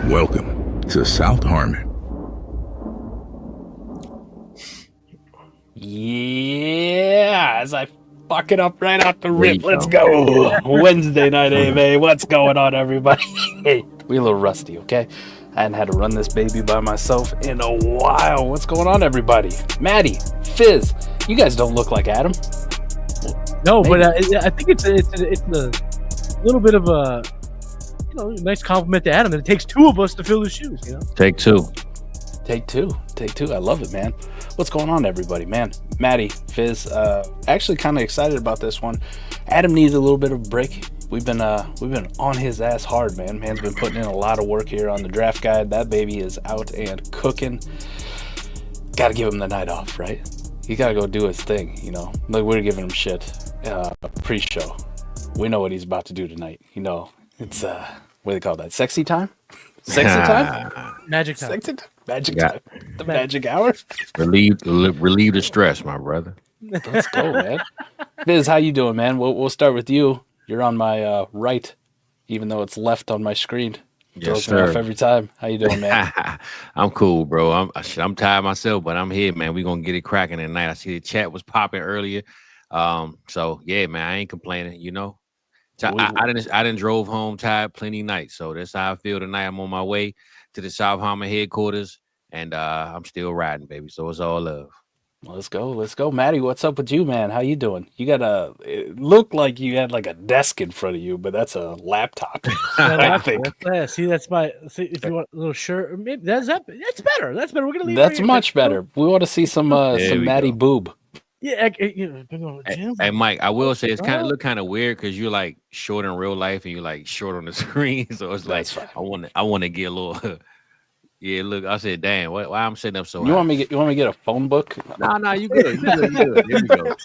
Welcome to South Harmon. Yeah, as I fuck it up right out the rip. Let's go. Wednesday night AMA. What's going on, everybody? Hey, we a little rusty, okay? I hadn't had to run this baby by myself in a while. What's going on, everybody? Matty, Fizz, you guys don't look like Adam. No, maybe. But I think it's a little bit of a nice compliment to Adam that it takes two of us to fill his shoes. Take two. I love it, man. What's going on, everybody, man? Matty, Fizz, actually kind of excited about this one. Adam needs a little bit of a break. We've been on his ass hard, man. Man's been putting in a lot of work here on the draft guide. That baby is out and cooking. Got to give him the night off, right? He got to go do his thing, Like, we're giving him shit pre-show. We know what he's about to do tonight. It's, what do they call that? Sexy time? Sexy time? Magic time. Sexy time? Magic time. The magic hour? Relieve the stress, my brother. Let's go, man. Fizz, how you doing, man? We'll start with you. You're on my right, even though it's left on my screen. Yes, sir. Me off every time. How you doing, man? I'm cool, bro. I'm tired myself, but I'm here, man. We're gonna get it cracking tonight. I see the chat was popping earlier. So yeah, man, I ain't complaining, I didn't drove home tired plenty nights. So that's how I feel tonight. I'm on my way to the South Harmon headquarters, and I'm still riding, baby. So it's all love. Let's go. Matty, what's up with you, man? How you doing? It looked like you had like a desk in front of you, but that's a laptop. I think. See, if you want a little shirt, maybe that's better. That's better. We're gonna leave. That's much better. We want to see some Matty boob. Yeah, hey, Mike, I will say it's look kind of weird because you're like short in real life and you're like short on the screen. So it's like I want to get a little. Yeah, look, I said, damn, why I'm sitting up so high? You want me to get a phone book? No, you good. Here we go.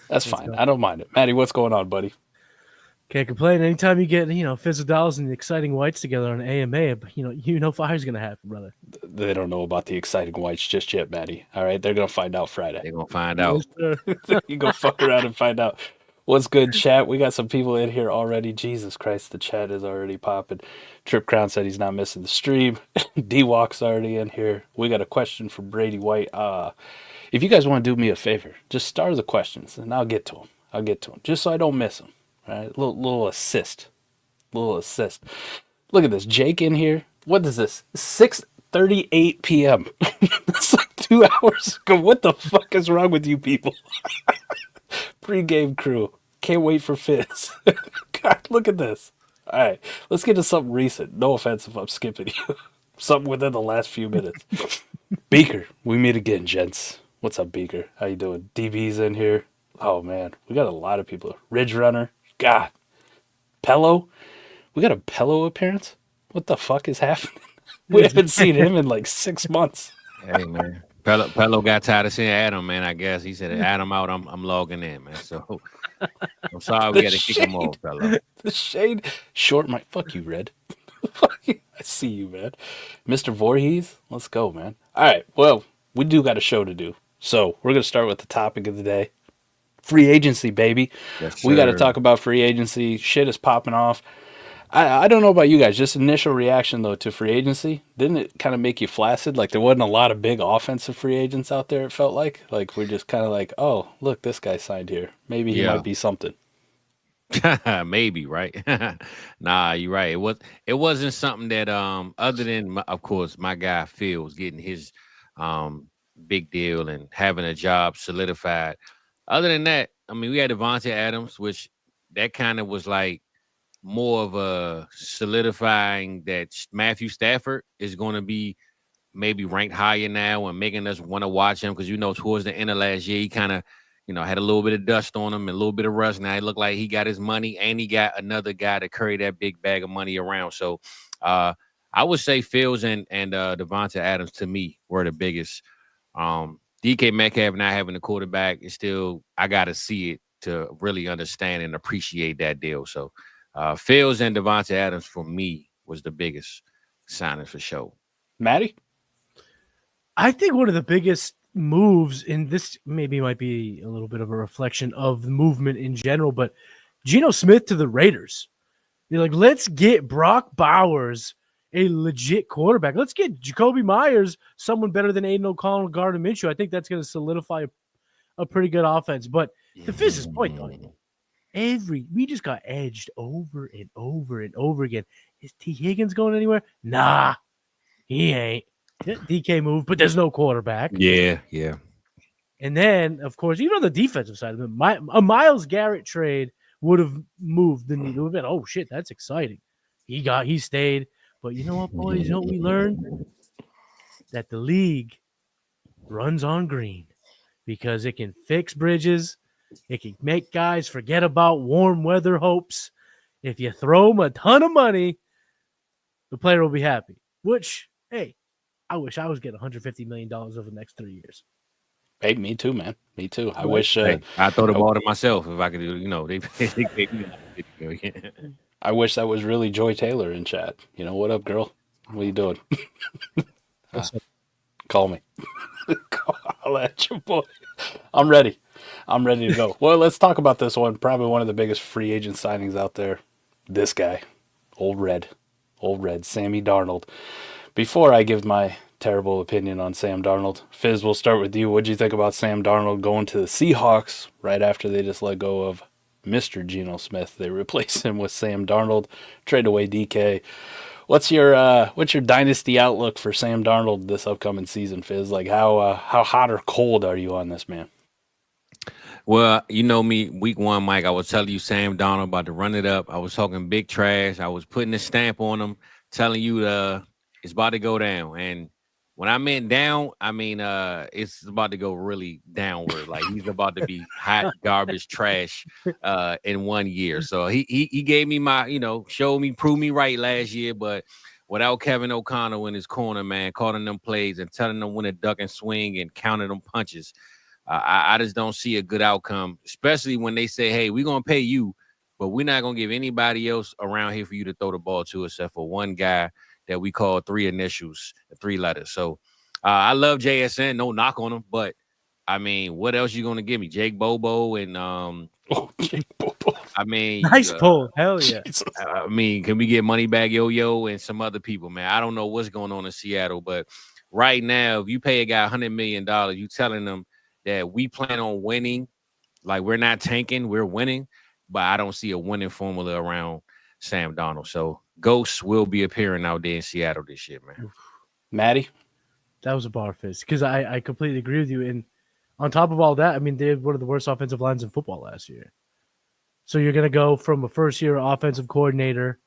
That's fine. I don't mind it. Matty, what's going on, buddy? Can't complain. Anytime you get, Fizzle Dolls and the exciting whites together on AMA, fire's going to happen, brother. They don't know about the exciting whites just yet, Matty. All right? They're going to find out Friday. They're going to find out. You go fuck around and find out. What's good, chat? We got some people in here already. Jesus Christ, the chat is already popping. Trip Crown said he's not missing the stream. D-Walk's already in here. We got a question for Brady White. If you guys want to do me a favor, just start the questions, and I'll get to them. Just so I don't miss them. Right? Little assist. Look at this. Jake in here. What is this? 6:38 p.m. It's like 2 hours ago. What the fuck is wrong with you people? Pre-game crew. Can't wait for Fizz. God, look at this. All right, let's get to something recent. No offense if I'm skipping you. Something within the last few minutes. Beaker, we meet again, gents. What's up, Beaker? How you doing? DB's in here. Oh, man, we got a lot of people. Ridge Runner. God. Pello. We got a Pello appearance? What the fuck is happening? We haven't seen him in like 6 months. Hey, man. Pello got tired of seeing Adam, man. I guess he said, Adam out, I'm logging in, man. So I'm sorry we got to kick him off, Pello. The shade. Short Mike. Fuck you, Red. Fuck you. I see you, man. Mr. Voorhees, let's go, man. All right. Well, we do got a show to do. So we're going to start with the topic of the day. Free agency, baby. Yes, we got to talk about free agency. Shit is popping off. I don't know about you guys. Just initial reaction, though, to free agency. Didn't it kind of make you flaccid? Like, there wasn't a lot of big offensive free agents out there, it felt like. Like, we're just kind of like, oh, look, this guy signed here. Maybe he might be something. Maybe, right? Nah, you're right. It wasn't something that, other than, of course, my guy Phil was getting his big deal and having a job solidified. Other than that, I mean, we had Davante Adams, which that kind of was like, more of a solidifying that Matthew Stafford is going to be maybe ranked higher now and making us want to watch him because, towards the end of last year, he kind of, had a little bit of dust on him and a little bit of rust. Now it looked like he got his money and he got another guy to carry that big bag of money around. So I would say Fields and Davante Adams, to me, were the biggest. DK Metcalf not having a quarterback is still, I got to see it to really understand and appreciate that deal. So, Fields and Davante Adams for me was the biggest signing for sure. Matty? I think one of the biggest moves, and this maybe might be a little bit of a reflection of the movement in general, but Geno Smith to the Raiders. They're like, let's get Brock Bowers a legit quarterback. Let's get Jacoby Myers, someone better than Aiden O'Connell and Gardner Minshew. I think that's going to solidify a pretty good offense. But to Fizz's point, though, we just got edged over and over and over again. Is T. Higgins going anywhere? Nah, he ain't. DK moved, but there's no quarterback. Yeah. And then, of course, even on the defensive side, a Myles Garrett trade would have moved the needle. It would have been, oh shit, that's exciting. He stayed. But you know what, boys? You know what we learned? That the league runs on green because it can fix bridges. It can make guys forget about warm weather hopes. If you throw them a ton of money, the player will be happy. Which, hey, I wish I was getting $150 million over the next 3 years. Hey, me too, man. Me too. I wish. I thought about it myself if I could do. I wish that was really Joy Taylor in chat. What up, girl? What are you doing? Call me. Call at your boy. I'm ready. I'm ready to go. Well, let's talk about this one. Probably one of the biggest free agent signings out there. This guy, Old Red, Sammy Darnold. Before I give my terrible opinion on Sam Darnold, Fizz, we'll start with you. What'd you think about Sam Darnold going to the Seahawks right after they just let go of Mr. Geno Smith? They replaced him with Sam Darnold, trade away DK. What's your dynasty outlook for Sam Darnold this upcoming season, Fizz? Like how hot or cold are you on this man? Well, you know me, week one, Mike, I was telling you Sam Darnold about to run it up. I was talking big trash. I was putting a stamp on him, telling you it's about to go down. And when I meant down, I mean it's about to go really downward. Like he's about to be hot garbage trash in 1 year. So he gave me my, showed me, proved me right last year, but without Kevin O'Connell in his corner, man, calling them plays and telling them when to duck and swing and counting them punches. I just don't see a good outcome, especially when they say, hey, we're going to pay you, but we're not going to give anybody else around here for you to throw the ball to except for one guy that we call 3 initials, 3 letters. So I love JSN, no knock on him, but I mean, what else you going to give me? Jake Bobo and Jake Bobo. I mean, nice pull. Hell yeah. I mean, can we get Moneybag Yo-Yo and some other people, man? I don't know what's going on in Seattle, but right now, if you pay a guy $100 million, you telling them that we plan on winning, like we're not tanking, we're winning, but I don't see a winning formula around Sam Darnold. So ghosts will be appearing out there in Seattle this year, man. Matty? That was a bar fizz because I completely agree with you. And on top of all that, I mean, they had one of the worst offensive lines in football last year. So you're going to go from a first-year offensive coordinator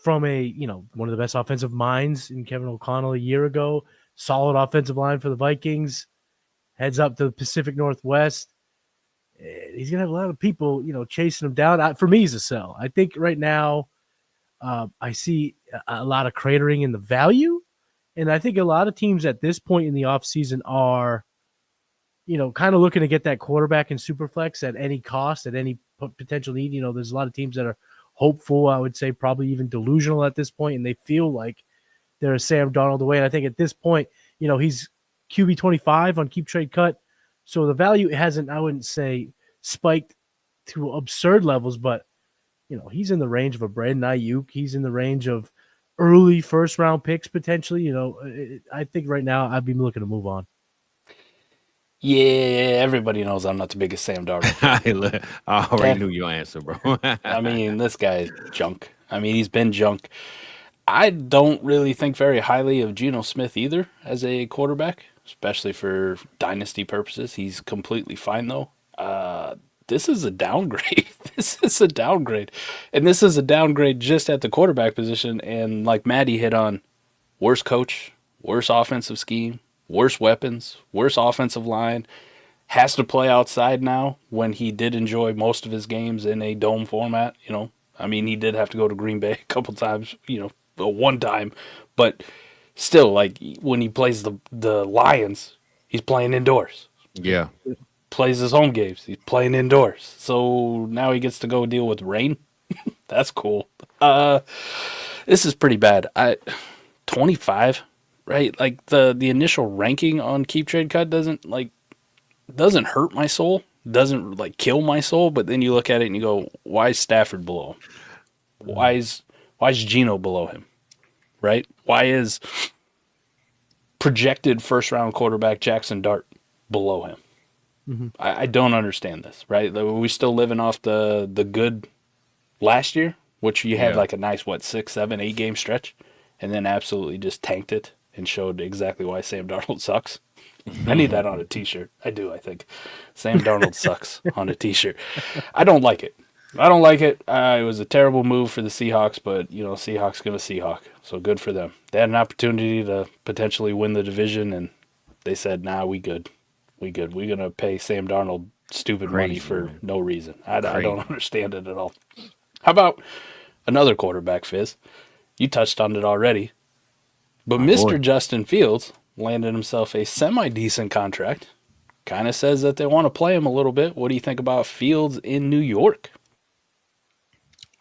from one of the best offensive minds in Kevin O'Connell a year ago, solid offensive line for the Vikings, heads up to the Pacific Northwest. He's going to have a lot of people, chasing him down. For me, he's a sell. I think right now I see a lot of cratering in the value. And I think a lot of teams at this point in the offseason are, kind of looking to get that quarterback in Superflex at any cost, at any potential need. There's a lot of teams that are hopeful, I would say probably even delusional at this point, and they feel like they're a Sam Darnold away. And I think at this point, he's QB 25 on Keep Trade Cut. So the value hasn't, I wouldn't say, spiked to absurd levels, but, he's in the range of a Brandon Ayuk. He's in the range of early first-round picks potentially. I think right now I'd be looking to move on. Yeah, everybody knows I'm not the biggest Sam Darnold. I already knew your answer, bro. I mean, this guy's junk. I mean, he's been junk. I don't really think very highly of Geno Smith either as a quarterback, especially for dynasty purposes. He's completely fine, though. This is a downgrade. This is a downgrade. And this is a downgrade just at the quarterback position. And like Matty hit on, worse coach, worse offensive scheme, worse weapons, worse offensive line. Has to play outside now when he did enjoy most of his games in a dome format. I mean, he did have to go to Green Bay a couple times, one time. But still, like, when he plays the Lions, he's playing indoors. Yeah. Plays his home games. He's playing indoors. So now he gets to go deal with rain. That's cool. This is pretty bad. 25, right? Like the initial ranking on Keep Trade Cut doesn't hurt my soul. Doesn't kill my soul. But then you look at it and you go, why is Stafford below him? Why is Geno below him? Right? Why is projected first round quarterback Jackson Dart below him? I don't understand this, right? We still living off the good last year, which you had like a nice 6, 7, 8 game stretch, and then absolutely just tanked it and showed exactly why Sam Darnold sucks. I need that on a t-shirt. I do, I think. Sam Darnold sucks on a t-shirt. I don't like it. It was a terrible move for the Seahawks, but Seahawks gonna Seahawk, so good for them. They had an opportunity to potentially win the division, and they said, "Nah, we good. We're gonna pay Sam Darnold stupid money for no reason." I don't understand it at all. How about another quarterback, Fizz? You touched on it already, but Mr. Justin Fields landed himself a semi-decent contract. Kind of says that they want to play him a little bit. What do you think about Fields in New York?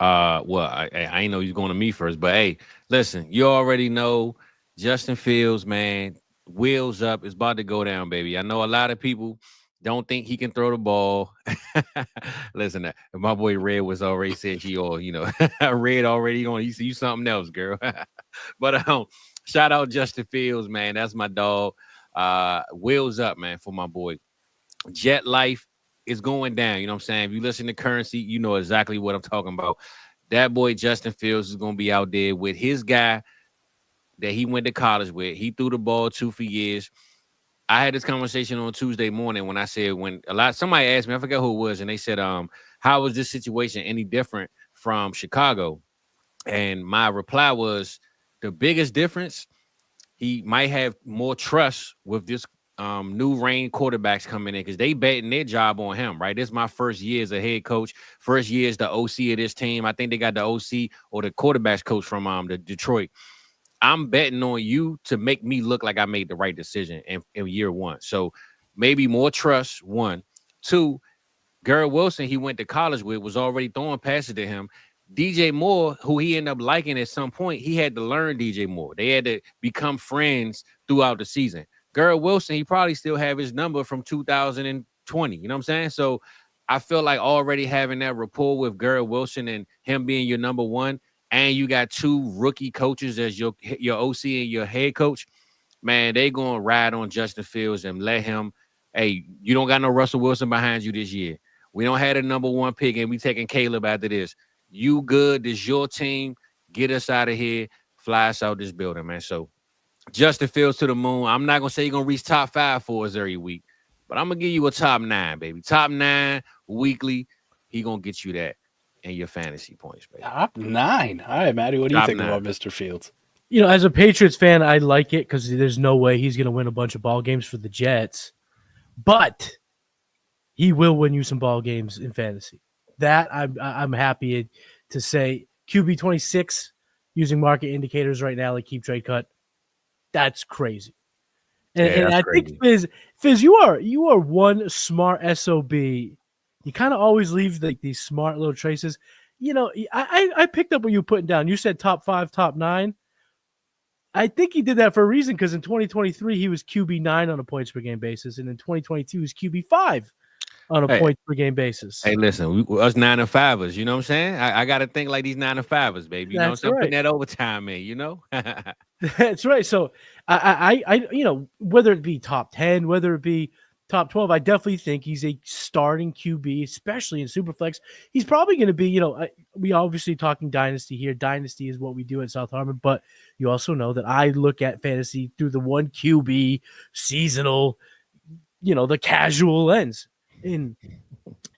Well, I ain't know you're going to me first, but hey, listen, you already know Justin Fields, man, wheels up. It's about to go down, baby. I know a lot of people don't think he can throw the ball. Listen, my boy Red was already said Red already on. You something else, girl. But shout out Justin Fields, man. That's my dog. Wheels up, man, for my boy. Jet life is going down. You know what I'm saying? If you listen to Currency, you know exactly what I'm talking about. That boy Justin Fields is going to be out there with his guy that he went to college with. He threw the ball to for years. I had this conversation on Tuesday morning when I said somebody asked me, I forget who it was, and they said, how was this situation any different from Chicago? And my reply was, the biggest difference, he might have more trust with this new reign quarterbacks coming in because they betting their job on him, right? This is my first year as a head coach. First year as the OC of this team. I think they got the OC or the quarterbacks coach from the Detroit. I'm betting on you to make me look like I made the right decision in year one. So maybe more trust, one. Two, Garrett Wilson, he went to college with, was already throwing passes to him. DJ Moore, who he ended up liking at some point, he had to learn DJ Moore. They had to become friends throughout the season. Garrett Wilson, he probably still have his number from 2020. You know what I'm saying? So I feel like already having that rapport with Garrett Wilson and him being your number one, and you got two rookie coaches as your OC and your head coach, man, they going to ride on Justin Fields and let him, hey, you don't got no Russell Wilson behind you this year. We don't have a number one pick, and we taking Caleb after this. You good. This is your team. Get us out of here. Fly us out this building, man. So Justin Fields to the moon. I'm not going to say you're going to reach top 5 for us every week, but I'm going to give you a top 9, baby. Top 9 weekly. He going to get you that and your fantasy points, baby. Top 9. All right, Matty, what do you think about Mr. Fields? As a Patriots fan, I like it because there's no way he's going to win a bunch of ball games for the Jets, but he will win you some ball games in fantasy. That I'm happy to say. QB 26 using market indicators right now, like keep trade cut. That's crazy. And I think Fizz, you are one smart SOB. You kind of always leave these smart little traces. I picked up what you were putting down. You said top 5, top 9. I think he did that for a reason because in 2023 he was QB 9 on a points per game basis, and in 2022 he was QB 5 on a points per game basis. Hey, listen, us 9 and 5ers, you know what I'm saying? I got to think like these 9 and 5ers, baby. You know what I'm saying? Putting that overtime in, That's right. So I whether it be top 10, whether it be top 12, I definitely think he's a starting QB, especially in Superflex. He's probably going to be, we obviously talking Dynasty here. Dynasty is what we do at South Harmon, but you also know that I look at fantasy through the one QB seasonal, the casual lens. And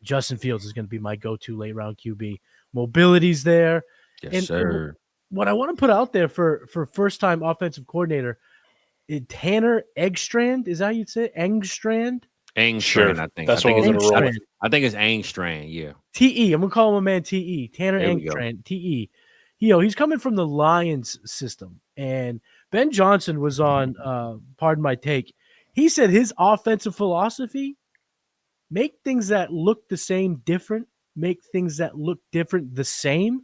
Justin Fields is going to be my go-to late round QB. Mobility's there. Yes, sir. What I want to put out there for first-time offensive coordinator, Tanner Engstrand, is that how you'd say it? Engstrand, I think. That's what I was going to roll with. I think it's Engstrand, yeah. TE. I'm going to call him a man TE. Tanner Engstrand, TE. He's coming from the Lions system. And Ben Johnson was on, pardon my take, he said his offensive philosophy, make things that look the same different, make things that look different the same.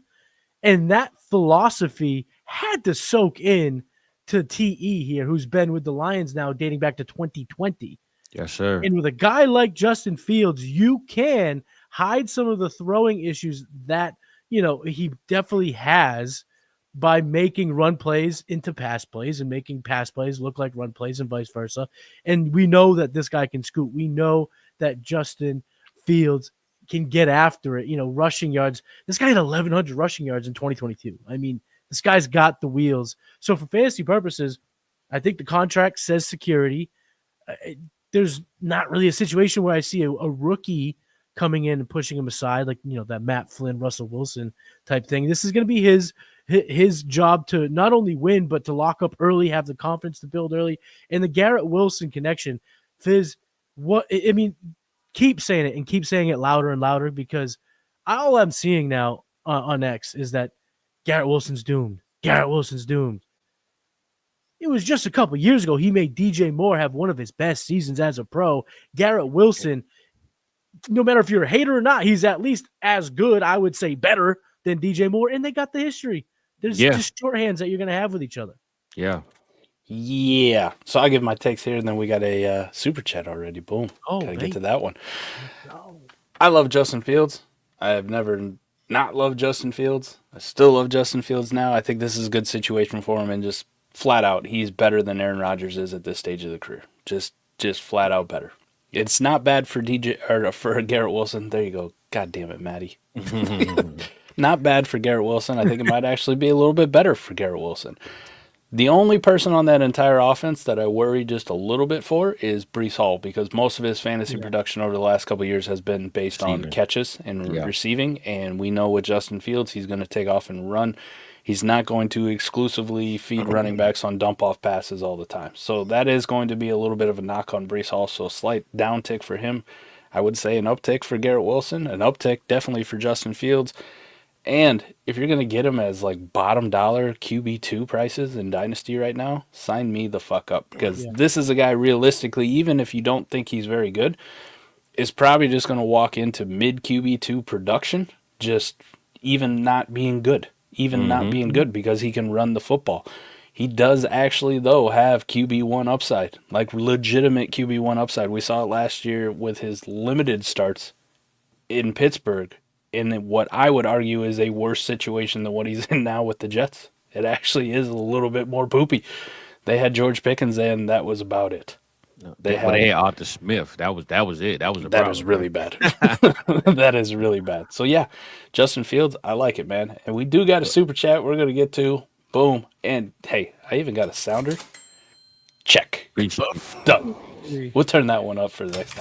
And that philosophy had to soak in to TE here, who's been with the Lions now dating back to 2020. Yes, sir. And with a guy like Justin Fields, you can hide some of the throwing issues that, he definitely has by making run plays into pass plays and making pass plays look like run plays and vice versa. And we know that this guy can scoot. We know that Justin Fields can get after it, rushing yards. This guy had 1,100 rushing yards in 2022. I mean, this guy's got the wheels. So for fantasy purposes, I think the contract says security. There's not really a situation where I see a rookie coming in and pushing him aside, like, that Matt Flynn, Russell Wilson type thing. This is going to be his job to not only win, but to lock up early, have the confidence to build early. And the Garrett Wilson connection, Fizz, keep saying it and keep saying it louder and louder, because all I'm seeing now on X is that Garrett Wilson's doomed. Garrett Wilson's doomed. It was just a couple years ago he made DJ Moore have one of his best seasons as a pro. Garrett Wilson, no matter if you're a hater or not, he's at least as good, I would say better than DJ Moore, and they got the history. There's just shorthands that you're going to have with each other. Yeah. Yeah. So I'll give my takes here, and then we got a super chat already. Boom. Gotta get to that one. I love Justin Fields. I have never not loved Justin Fields. I still love Justin Fields now. I think this is a good situation for him, and just flat out, he's better than Aaron Rodgers is at this stage of the career. Just flat out better. It's not bad for for Garrett Wilson. There you go. God damn it, Matty. Not bad for Garrett Wilson. I think it might actually be a little bit better for Garrett Wilson. The only person on that entire offense that I worry just a little bit for is Breece Hall, because most of his fantasy production over the last couple of years has been based on catches and receiving, and we know with Justin Fields, he's going to take off and run. He's not going to exclusively feed running backs on dump-off passes all the time. So that is going to be a little bit of a knock on Breece Hall, so a slight downtick for him. I would say an uptick for Garrett Wilson, an uptick definitely for Justin Fields. And if you're going to get him as like bottom dollar QB2 prices in Dynasty right now, sign me the fuck up. Because this is a guy realistically, even if you don't think he's very good, is probably just going to walk into mid QB2 production, just even not being good. Not being good because he can run the football. He does actually, though, have QB1 upside, like legitimate QB1 upside. We saw it last year with his limited starts in Pittsburgh, in what I would argue is a worse situation than what he's in now with the Jets. It actually is a little bit more poopy. They had George Pickens, and that was about it. No, they had Arthur Smith. That was it. That was really bad. That is really bad. So yeah, Justin Fields, I like it, man. And we do got a super chat we're gonna get to. Boom. And hey, I even got a sounder. Check. Done. We'll turn that one up for the next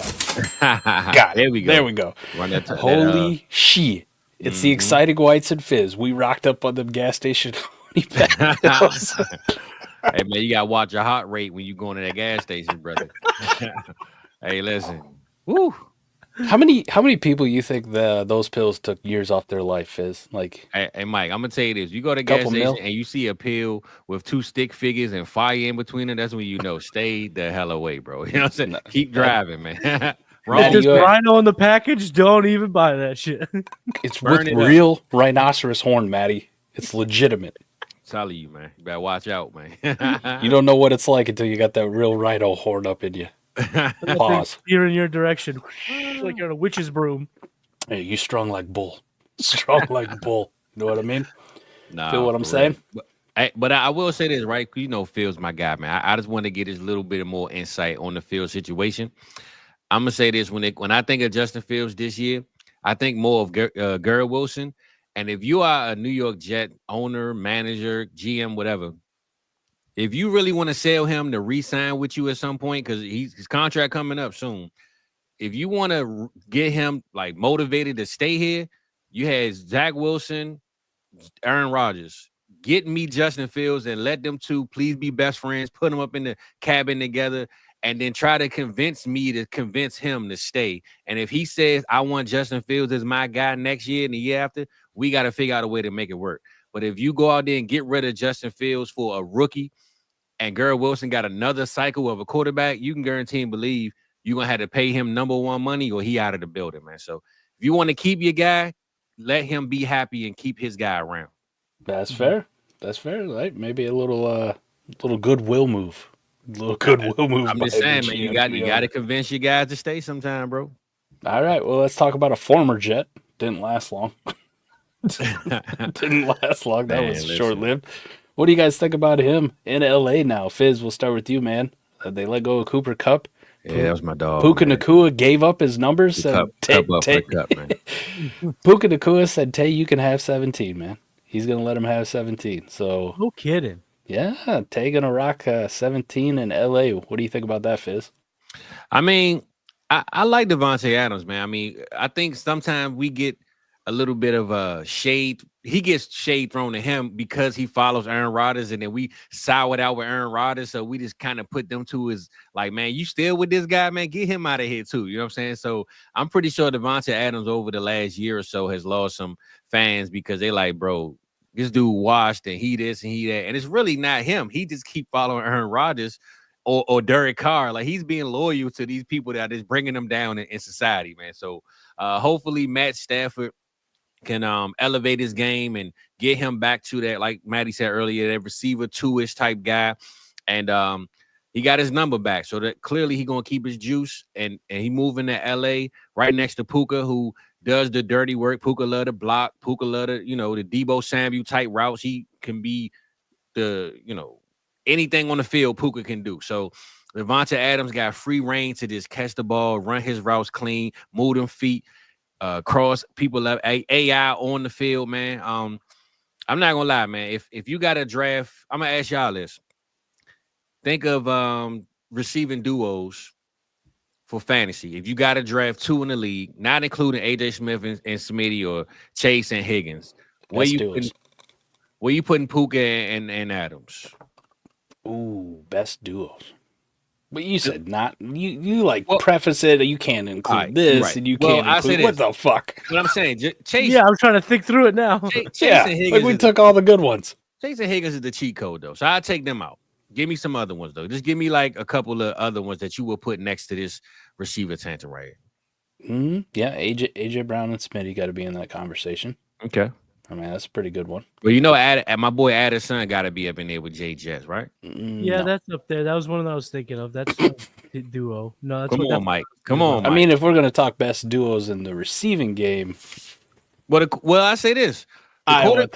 time. Got it. There we go. There we go. Holy shit. It's the exciting whites and fizz. We rocked up on them gas station. Hey, man, you got to watch your heart rate when you going to that gas station, brother. Hey, listen. Woo. How many people you think those pills took years off their life, Fizz? Like, hey, Mike, I'm going to tell you this. You go to a gas station and you see a pill with 2 stick figures and fire in between them, that's when you know, stay the hell away, bro. You know what I'm saying? Keep driving, man. If there's rhino on the package, don't even buy that shit. It's with real rhinoceros horn, Matty. It's legitimate. Telling you, man. You better watch out, man. You don't know what it's like until you got that real rhino horn up in you. Pause. You're in your direction, like you're on a witch's broom. Hey, you strong like bull. Strong like bull. You know what I mean? Nah, feel what I'm saying? But I will say this, right? You know, Phil's my guy, man. I just want to get his little bit more insight on the Phil situation. I'm gonna say this: when I think of Justin Fields this year, I think more of Garrett Wilson. And if you are a New York Jet owner, manager, GM, whatever, if you really want to sell him to re-sign with you at some point, because his contract coming up soon, if you want to get him like motivated to stay here, you had Zach Wilson, Aaron Rodgers. Get me Justin Fields and let them two please be best friends. Put them up in the cabin together. And then try to convince me to convince him to stay. And if he says, I want Justin Fields as my guy next year and the year after, we got to figure out a way to make it work. But if you go out there and get rid of Justin Fields for a rookie and Garrett Wilson got another cycle of a quarterback, you can guarantee and believe you're going to have to pay him number one money or he out of the building, man. So if you want to keep your guy, let him be happy and keep his guy around. That's fair. That's fair. Right? Maybe a little goodwill move. Little goodwill move. I'm just saying, man, you got to convince your guys to stay sometime, bro. All right, well, let's talk about a former Jet. Didn't last long. Didn't last long. That Man, was listen. short-lived. What do you guys think about him in LA now? Fizz, we'll start with you, man. They let go of Cooper Kupp. Yeah, that was my dog. Puka man. Nakua gave up his numbers. The Said, cup up for the cup, man. Puka Nakua said, Tay, you can have 17, man. He's going to let him have 17. So, No kidding. yeah, Tay going to rock 17 in LA. What do you think about that, Fizz? I mean, I like Davante Adams, man. I mean, I think sometimes we get a little bit of shade. He gets shade thrown at him because he follows Aaron Rodgers, and then we soured out with Aaron Rodgers. So we just kind of put them two as like, man, you still with this guy, man? Get him out of here too. You know what I'm saying? So I'm pretty sure Davante Adams over the last year or so has lost some fans because they like, bro, this dude washed and he this and he that, and it's really not him. He just keep following Aaron Rodgers or Derek Carr. Like he's being loyal to these people that are just bringing them down in society, man. So hopefully Matt Stafford can elevate his game and get him back to that, like Matty said earlier, that receiver two-ish type guy. And he got his number back. So that clearly he gonna keep his juice and he moving to LA right next to Puka, who does the dirty work. Puka love to block, Puka love to, the Debo Samuel type routes. He can be the, anything on the field Puka can do. So Davante Adams got free reign to just catch the ball, run his routes clean, move them feet. Cross people love AI on the field, man. I'm not gonna lie, man. If you got a draft, I'm gonna ask y'all this. Think of receiving duos for fantasy. If you got to draft two in the league, not including AJ Smith and Smitty or Chase and Higgins, where you putting Puka and Adams? Ooh, best duos. But you said not you like preface it. You can't include this, right. And you can't include what the fuck. What I'm saying, Chase. Yeah, I'm trying to think through it now. Chase and Higgins, like we took all the good ones. Chase and Higgins is the cheat code though, so I'll take them out. Give me some other ones though. Just give me like a couple of other ones that you will put next to this receiver tandem right here. Yeah, AJ Brown and Smitty got to be in that conversation. Okay. I mean, that's a pretty good one. Well, my boy Addison got to be up in there with Jay Jets, right? Yeah, that's up there. That was one that I was thinking of. That's a duo. No, that's Come on, Mike. Come on, Mike. I mean, if we're going to talk best duos in the receiving game. Well, I say this. The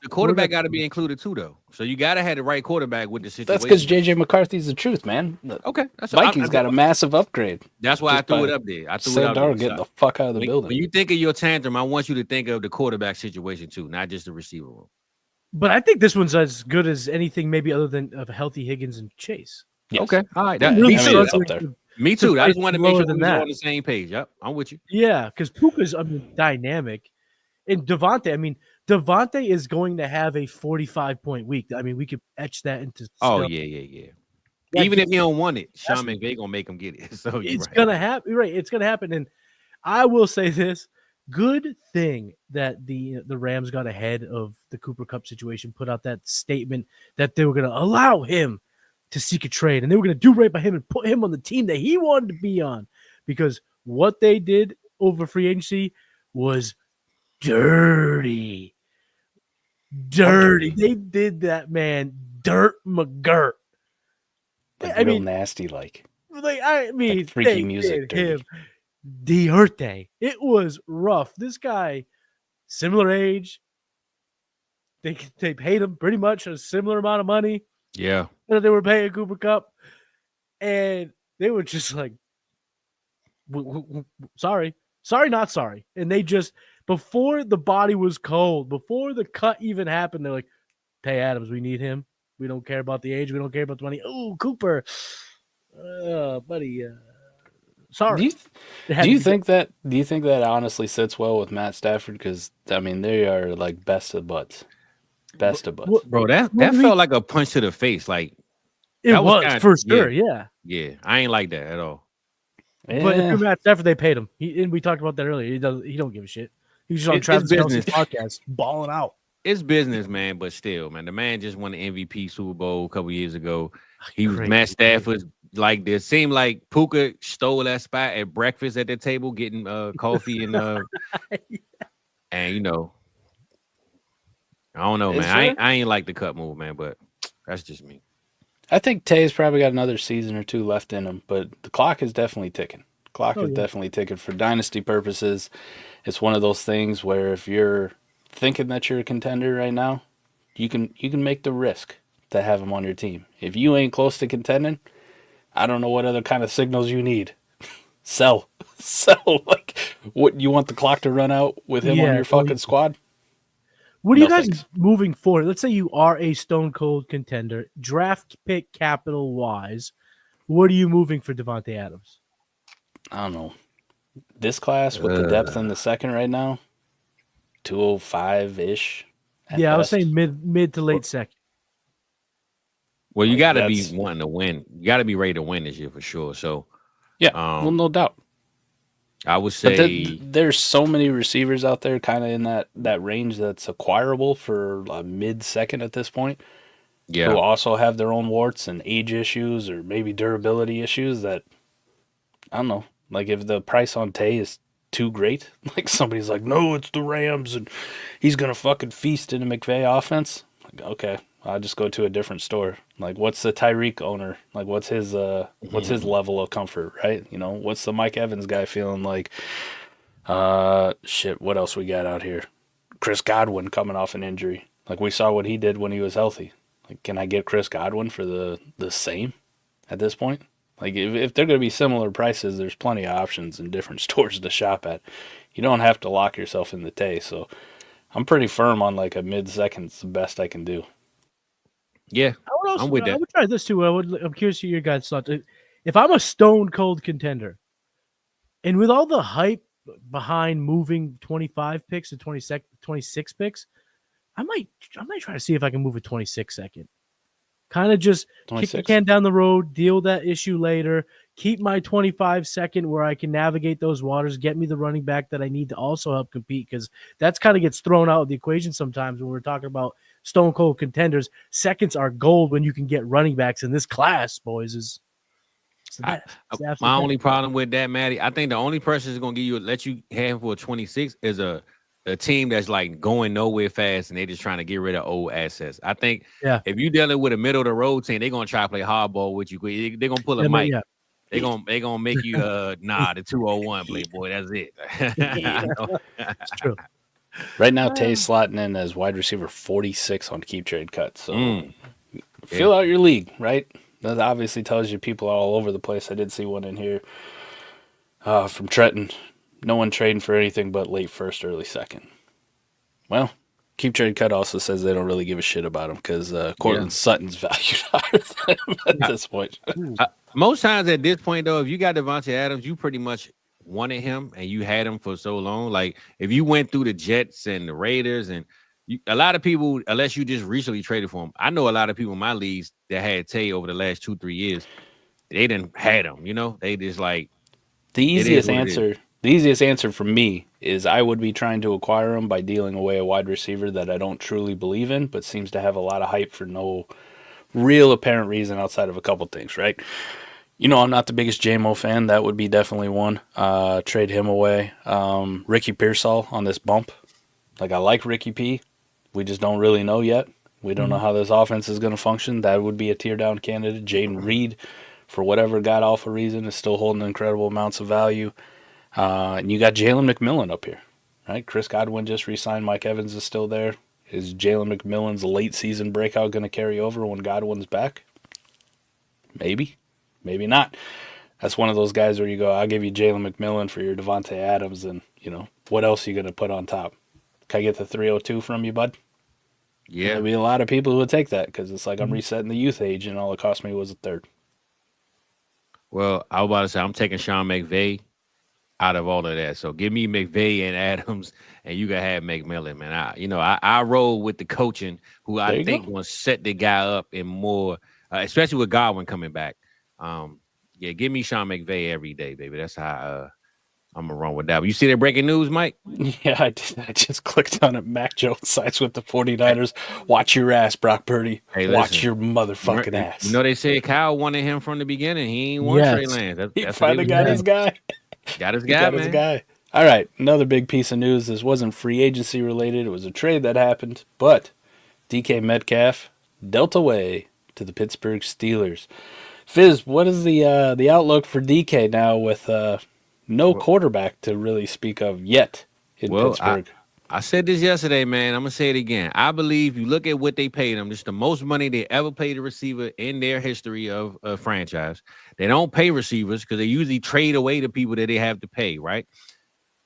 quarterback got to be included too, though. So you got to have the right quarterback with the situation. That's because JJ McCarthy's the truth, man. Okay, Vikings got a massive upgrade. That's why I threw it up there. I threw Sam Darnold getting the fuck out of the building. When you think of your tantrum, I want you to think of the quarterback situation too, not just the receiver room. But I think this one's as good as anything, maybe other than of healthy Higgins and Chase. Yes. Okay, all right. Me too. I just wanted to make sure we were on the same page. Yep, I'm with you. Yeah, because Puka's dynamic. And Davante is going to have a 45-point week. I mean, we could etch that into. Oh yeah. Even if you don't want it, Sean McVay gonna make him get it. So it's gonna happen. Right, it's gonna happen. And I will say this: good thing that the Rams got ahead of the Cooper Kupp situation, put out that statement that they were gonna allow him to seek a trade, and they were gonna do right by him and put him on the team that he wanted to be on. Because what they did over free agency was dirty. They did that, man. Dirt McGirt. Real nasty, like freaky music. Him dirty. It was rough. This guy, similar age. They paid him pretty much a similar amount of money. Yeah, that they were paying Cooper Kupp, and they were just like, sorry, not sorry, and they just. Before the body was cold, before the cut even happened, they're like, Tay Adams, we need him. We don't care about the age. We don't care about the money. Oh, Cooper. Buddy. Sorry. Do you think that honestly sits well with Matt Stafford? Because, I mean, they are like best of butts. Best of butts. Bro, that felt like a punch to the face. Like, it was for sure, yeah. Yeah, I ain't like that at all. Yeah. But if you're Matt Stafford, they paid him. And we talked about that earlier. He don't give a shit. He's just on Travis Kelce's podcast, balling out. It's business, man, but still, man. The man just won the MVP Super Bowl a couple years ago. He was Matt Stafford. Like this, seemed like Puka stole that spot at breakfast at the table, getting coffee and and I don't know, man. I ain't like the cut move, man, but that's just me. I think Tay's probably got another season or two left in him, but the clock is definitely ticking. Clock is definitely ticking. For dynasty purposes, it's one of those things where if you're thinking that you're a contender right now, you can make the risk to have him on your team. If you ain't close to contending, I don't know what other kind of signals you need. Sell. Like, what, you want the clock to run out with him on your fucking squad? What are you guys moving forward? Let's say you are a stone cold contender, draft pick capital wise. What are you moving for Davante Adams? I don't know. This class with the depth in the second right now, 205-ish. Yeah, I was saying mid to late second. Well, you got to be wanting to win. You got to be ready to win this year for sure. So, yeah, well, no doubt. I would say there's so many receivers out there kind of in that range that's acquirable for a mid-second at this point. Yeah. Who also have their own warts and age issues or maybe durability issues that, I don't know. Like, if the price on Tay is too great, like somebody's like, no, it's the Rams and he's going to fucking feast in a McVay offense. Like, okay, I'll just go to a different store. Like, what's the Tyreek owner? Like, what's his level of comfort, right? You know, what's the Mike Evans guy feeling like? Shit, what else we got out here? Chris Godwin coming off an injury. Like, we saw what he did when he was healthy. Like, can I get Chris Godwin for the same at this point? Like, if they're going to be similar prices, there's plenty of options in different stores to shop at. You don't have to lock yourself in the Tay. So I'm pretty firm on like a mid-second. It's the best I can do. Yeah, I'm with that. I would try this too. I'm curious to your guys' thoughts. If I'm a stone cold contender, and with all the hype behind moving 25 picks to 26 picks, I might try to see if I can move a 26 second. Kind of just 26. Kick the can down the road, deal with that issue later, keep my 25 second where I can navigate those waters, get me the running back that I need to also help compete, because that's kind of gets thrown out of the equation sometimes when we're talking about stone cold contenders. Seconds are gold when you can get running backs in this class, boys. My only problem with that, Matty, I think the only person that's going to let you have for a 26 is a team that's like going nowhere fast and they're just trying to get rid of old assets. I think if you're dealing with a middle of the road team, they're gonna try to play hardball with you. They're gonna pull a mic. Yeah. They're gonna make you the 201 playboy. That's it. It's true. Right now, Tay's slotting in as wide receiver 46 on keep trade cuts. So fill out your league, right? That obviously tells you people are all over the place. I did see one in here from Trenton. No one trading for anything but late first, early second. Well, keep trade cut also says they don't really give a shit about him because Cortland Sutton's valued higher than him at this point. Most times at this point, though, if you got Davante Adams, you pretty much wanted him and you had him for so long. Like, if you went through the Jets and the Raiders and a lot of people, unless you just recently traded for him, I know a lot of people in my leagues that had Tay over the last 2-3 years. They didn't had him, you know? They just like the easiest answer. The easiest answer for me is I would be trying to acquire him by dealing away a wide receiver that I don't truly believe in, but seems to have a lot of hype for no real apparent reason outside of a couple things, right? You know, I'm not the biggest JMO fan. That would be definitely one. Trade him away. Ricky Pearsall on this bump. Like, I like Ricky P. We just don't really know yet. We don't know how this offense is going to function. That would be a tear-down candidate. Jaden Reed, for whatever god-awful reason, is still holding incredible amounts of value. And you got Jalen McMillan up here, right? Chris Godwin just re-signed. Mike Evans is still there. Is Jalen McMillan's late season breakout going to carry over when Godwin's back? Maybe. Maybe not. That's one of those guys where you go, I'll give you Jalen McMillan for your Davante Adams, and, you know, what else are you going to put on top? Can I get the 302 from you, bud? Yeah. There'll be a lot of people who would take that because it's like I'm resetting the youth age, and all it cost me was a third. Well, I was about to say, I'm taking Sean McVay out of all of that. So give me McVay and Adams, and you can have McMillan, man. I roll with the coaching, who I think will set the guy up in more, especially with Godwin coming back. Give me Sean McVay every day, baby. That's how I'm gonna run with that. But you see that breaking news, Mike? Yeah, I did. I just clicked on it. Mac Jones sides with the 49ers. Watch your ass, Brock Purdy. Hey, watch your motherfucking ass. You know they said Kyle wanted him from the beginning. He ain't want Trey Lance. He finally got his guy. Got his guy, man. His guy. All right, another big piece of news. This wasn't free agency related. It was a trade that happened. But DK Metcalf dealt away to the Pittsburgh Steelers. Fizz, what is the outlook for DK now with no quarterback to really speak of yet in Pittsburgh. I said this yesterday, man. I'm gonna say it again. I believe you look at what they paid him. It's the most money they ever paid a receiver in their history of a franchise. They don't pay receivers because they usually trade away the people that they have to pay, right?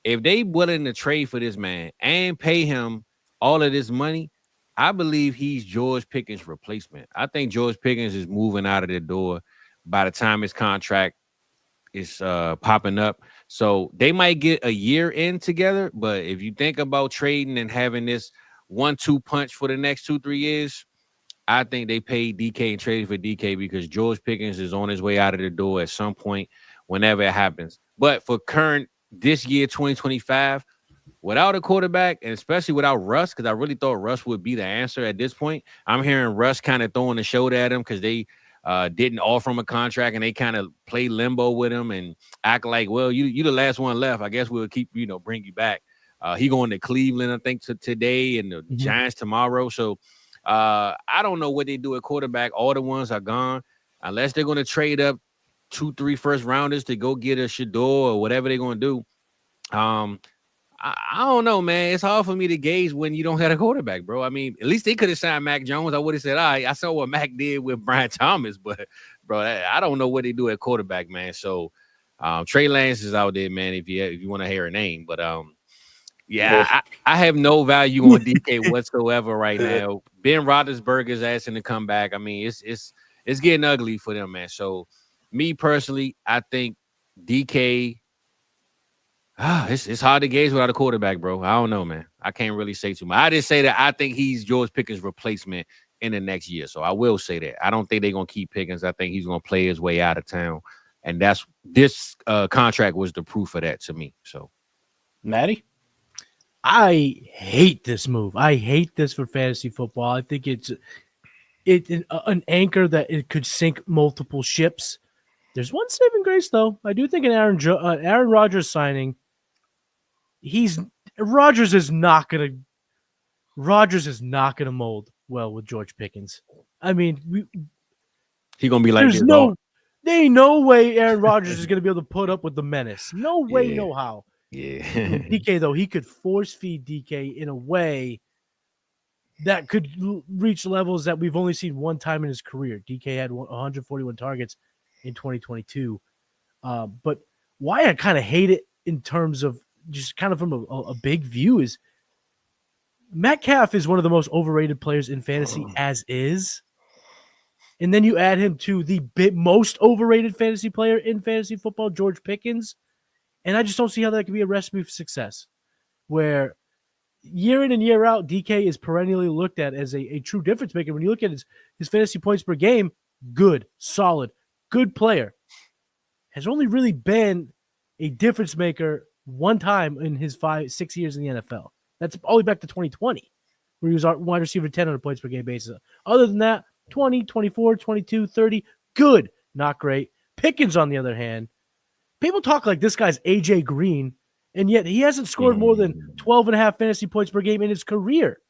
If they willing to trade for this man and pay him all of this money, I believe he's George Pickens' replacement. I think George Pickens is moving out of the door by the time his contract is popping up. So they might get a year in together, but if you think about trading and having this 1-2 punch for the next 2-3 years, I think they paid DK and traded for DK because George Pickens is on his way out of the door at some point whenever it happens. But for this year, 2025, without a quarterback, and especially without Russ, because I really thought Russ would be the answer at this point. I'm hearing Russ kind of throwing the shoulder at him because they didn't offer him a contract and they kind of play limbo with him and act like, well, you the last one left. I guess we'll keep, bring you back. He going to Cleveland, I think, today and the Giants tomorrow. So I don't know what they do at quarterback. All the ones are gone unless they're going to trade up 2-3 first rounders to go get a Shador or whatever they're going to do. I don't know, man. It's hard for me to gauge when you don't have a quarterback, bro. I mean, at least they could have signed Mac Jones. I would have said, all right, I saw what Mac did with Brian Thomas, but, bro, I don't know what they do at quarterback, man. So Trey Lance is out there, man, if you want to hear a name. But, I have no value on DK whatsoever right now. Ben Roethlisberger's asking to come back. I mean, it's getting ugly for them, man. So, me personally, I think DK – it's hard to gauge without a quarterback, bro. I don't know, man. I can't really say too much. I just say that I think he's George Pickens' replacement in the next year. So I will say that. I don't think they're going to keep Pickens. I think he's going to play his way out of town. And this contract was the proof of that to me. So, Matty? I hate this move. I hate this for fantasy football. I think it's an anchor that it could sink multiple ships. There's one saving grace, though. I do think an Aaron Rodgers signing. Rodgers is not gonna mold well with George Pickens. I mean, he's gonna be like there's no way Aaron Rodgers is gonna be able to put up with the menace. No way, no how. Yeah. DK though, he could force feed DK in a way that could reach levels that we've only seen one time in his career. DK had 141 targets in 2022. But why I kind of hate it in terms of just kind of from a big view is Metcalf is one of the most overrated players in fantasy as is. And then you add him to the most overrated fantasy player in fantasy football, George Pickens. And I just don't see how that could be a recipe for success. Where year in and year out, DK is perennially looked at as a true difference maker. When you look at his fantasy points per game, good, solid, good player. Has only really been a difference maker one time in his 5-6 years in the NFL. That's all the way back to 2020, where he was our wide receiver 10 on a points per game basis. Other than that, 20, 24, 22, 30, good, not great. Pickens, on the other hand, people talk like this guy's AJ Green, and yet he hasn't scored more than 12 and a half fantasy points per game in his career.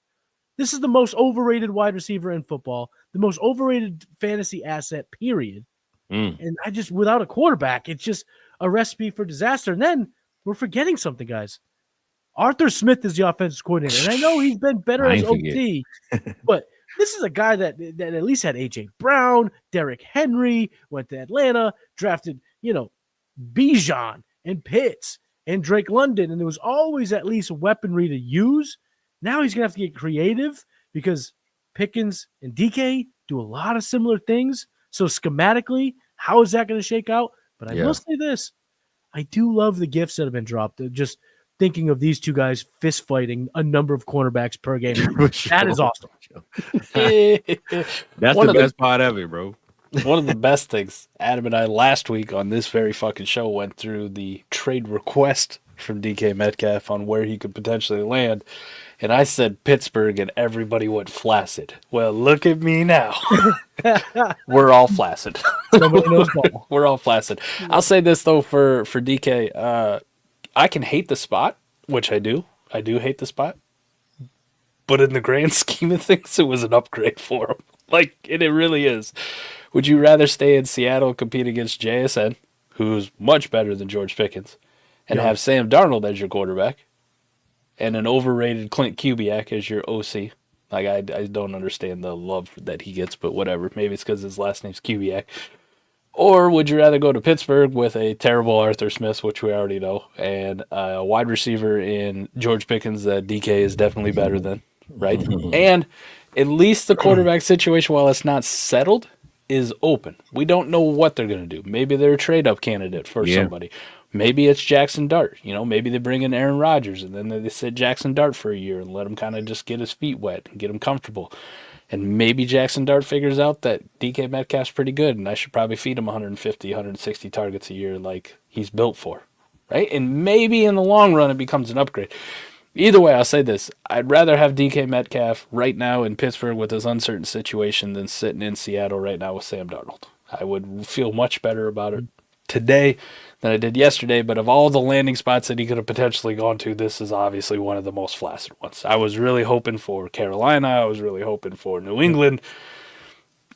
This is the most overrated wide receiver in football, the most overrated fantasy asset, period. And without a quarterback, it's just a recipe for disaster. And then we're forgetting something, guys. Arthur Smith is the offensive coordinator. And I know he's been better as OT, but this is a guy that at least had A.J. Brown, Derrick Henry, went to Atlanta, drafted, Bijan and Pitts and Drake London. And there was always at least weaponry to use. Now he's going to have to get creative because Pickens and DK do a lot of similar things. So schematically, how is that going to shake out? But I will say this. I do love the gifts that have been dropped. Just thinking of these two guys fist fighting a number of cornerbacks per game. That is awesome. That's the best part of it, bro. One of the best things, Adam and I last week on this very fucking show went through the trade request from DK Metcalf on where he could potentially land. And I said Pittsburgh, and everybody went flaccid. Well, look at me now. We're all flaccid. We're all flaccid. I'll say this, though, for DK. I can hate the spot, which I do. I do hate the spot. But in the grand scheme of things, it was an upgrade for him. And it really is. Would you rather stay in Seattle and compete against JSN, who's much better than George Pickens, and have Sam Darnold as your quarterback and an overrated Clint Kubiak as your OC. Like, I don't understand the love that he gets, but whatever. Maybe it's because his last name's Kubiak. Or would you rather go to Pittsburgh with a terrible Arthur Smith, which we already know, and a wide receiver in George Pickens that DK is definitely better than, right? And at least the quarterback situation, while it's not settled, is open. We don't know what they're going to do. Maybe they're a trade-up candidate for somebody. Maybe it's Jackson Dart. You know, maybe they bring in Aaron Rodgers and then they sit Jackson Dart for a year and let him kind of just get his feet wet and get him comfortable. And maybe Jackson Dart figures out that DK Metcalf's pretty good and I should probably feed him 150, 160 targets a year like he's built for, right? And maybe in the long run it becomes an upgrade. Either way, I'll say this. I'd rather have DK Metcalf right now in Pittsburgh with this uncertain situation than sitting in Seattle right now with Sam Darnold. I would feel much better about it today than I did yesterday, but of all the landing spots that he could have potentially gone to, this is obviously one of the most flaccid ones. I was really hoping for Carolina. I was really hoping for New England.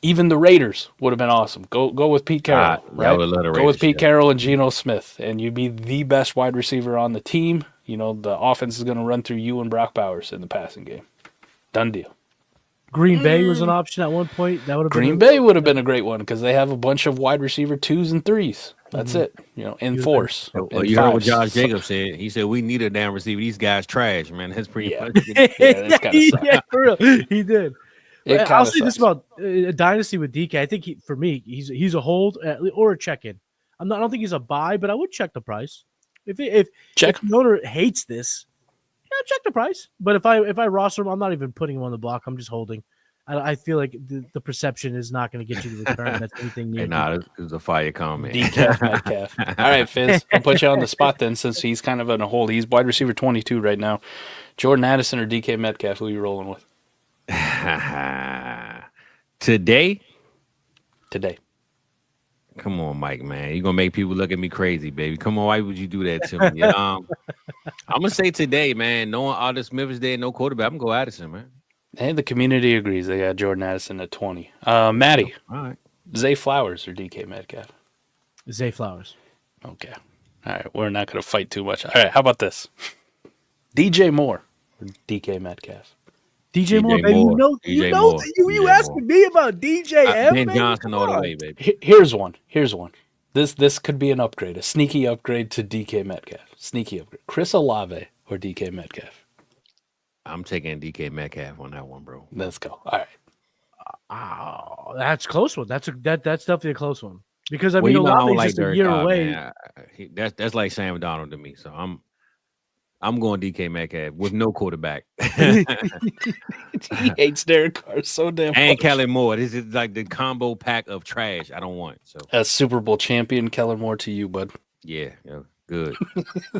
Even the Raiders would have been awesome. Go with Pete Carroll, right? Go with Pete Carroll and Geno Smith, and you'd be the best wide receiver on the team. You know, the offense is going to run through you and Brock Bowers in the passing game. Done deal. Green Bay was an option at one point. That would have Green Bay would have been a great one because they have a bunch of wide receiver 2s and 3s. That's it. You know, in force. Well, you heard what Josh Jacobs said. He said we need a damn receiver. These guys trash, man. That's pretty much. That's kind of for real. He did. I'll say this about a dynasty with DK. I think for me, he's a hold or a check-in. I don't think he's a buy, but I would check the price. If the owner hates this, check the price. But if I roster him, I'm not even putting him on the block. I'm just holding. I feel like the perception is not going to get you the return. That's anything near. This is a fire comment. Decaf Metcalf. All right, Fizz. I'll put you on the spot then, since he's kind of in a hold. He's wide receiver 22 right now. Jordan Addison or DK Metcalf? Who are you rolling with? Today. Come on, Mike, man. You're going to make people look at me crazy, baby. Come on, why would you do that to me? I'm going to say today, man, knowing Arthur Smith is there, no quarterback, I'm going to go Addison, man. And the community agrees. They got Jordan Addison at 20. Matty. All right. Zay Flowers or DK Metcalf? Zay Flowers. Okay. All right. We're not going to fight too much. All right. How about this? DJ Moore or DK Metcalf? DJ Moore, baby. You asking me about DJ M? Ben Johnson all the way, baby. Here's one. This could be an upgrade, a sneaky upgrade to DK Metcalf. Sneaky upgrade. Chris Olave or DK Metcalf? I'm taking DK Metcalf on that one, bro. Let's go. All right. Oh, that's a close one. That's definitely a close one. Because I mean, Olave's just a year away. That's like Sam Darnold to me. So I'm going DK Metcalf with no quarterback. He hates Derek Carr so damn much. And Kellen Moore. This is like the combo pack of trash I don't want. So a Super Bowl champion, Kellen Moore, to you, bud. Yeah, good.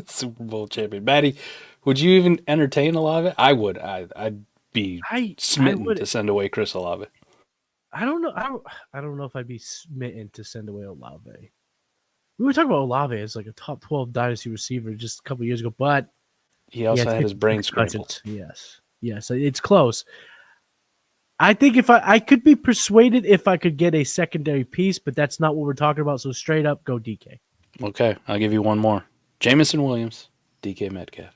Super Bowl champion. Matty, would you even entertain Olave? I would. I'd be smitten to send away Chris Olave. I don't know. I don't know if I'd be smitten to send away Olave. We were talking about Olave as like a top 12 dynasty receiver just a couple years ago, but he also had his brain scrambled. Yes, it's close. I think if I could be persuaded if I could get a secondary piece, but that's not what we're talking about. So straight up, go DK. Okay, I'll give you one more. Jamison Williams, DK Metcalf.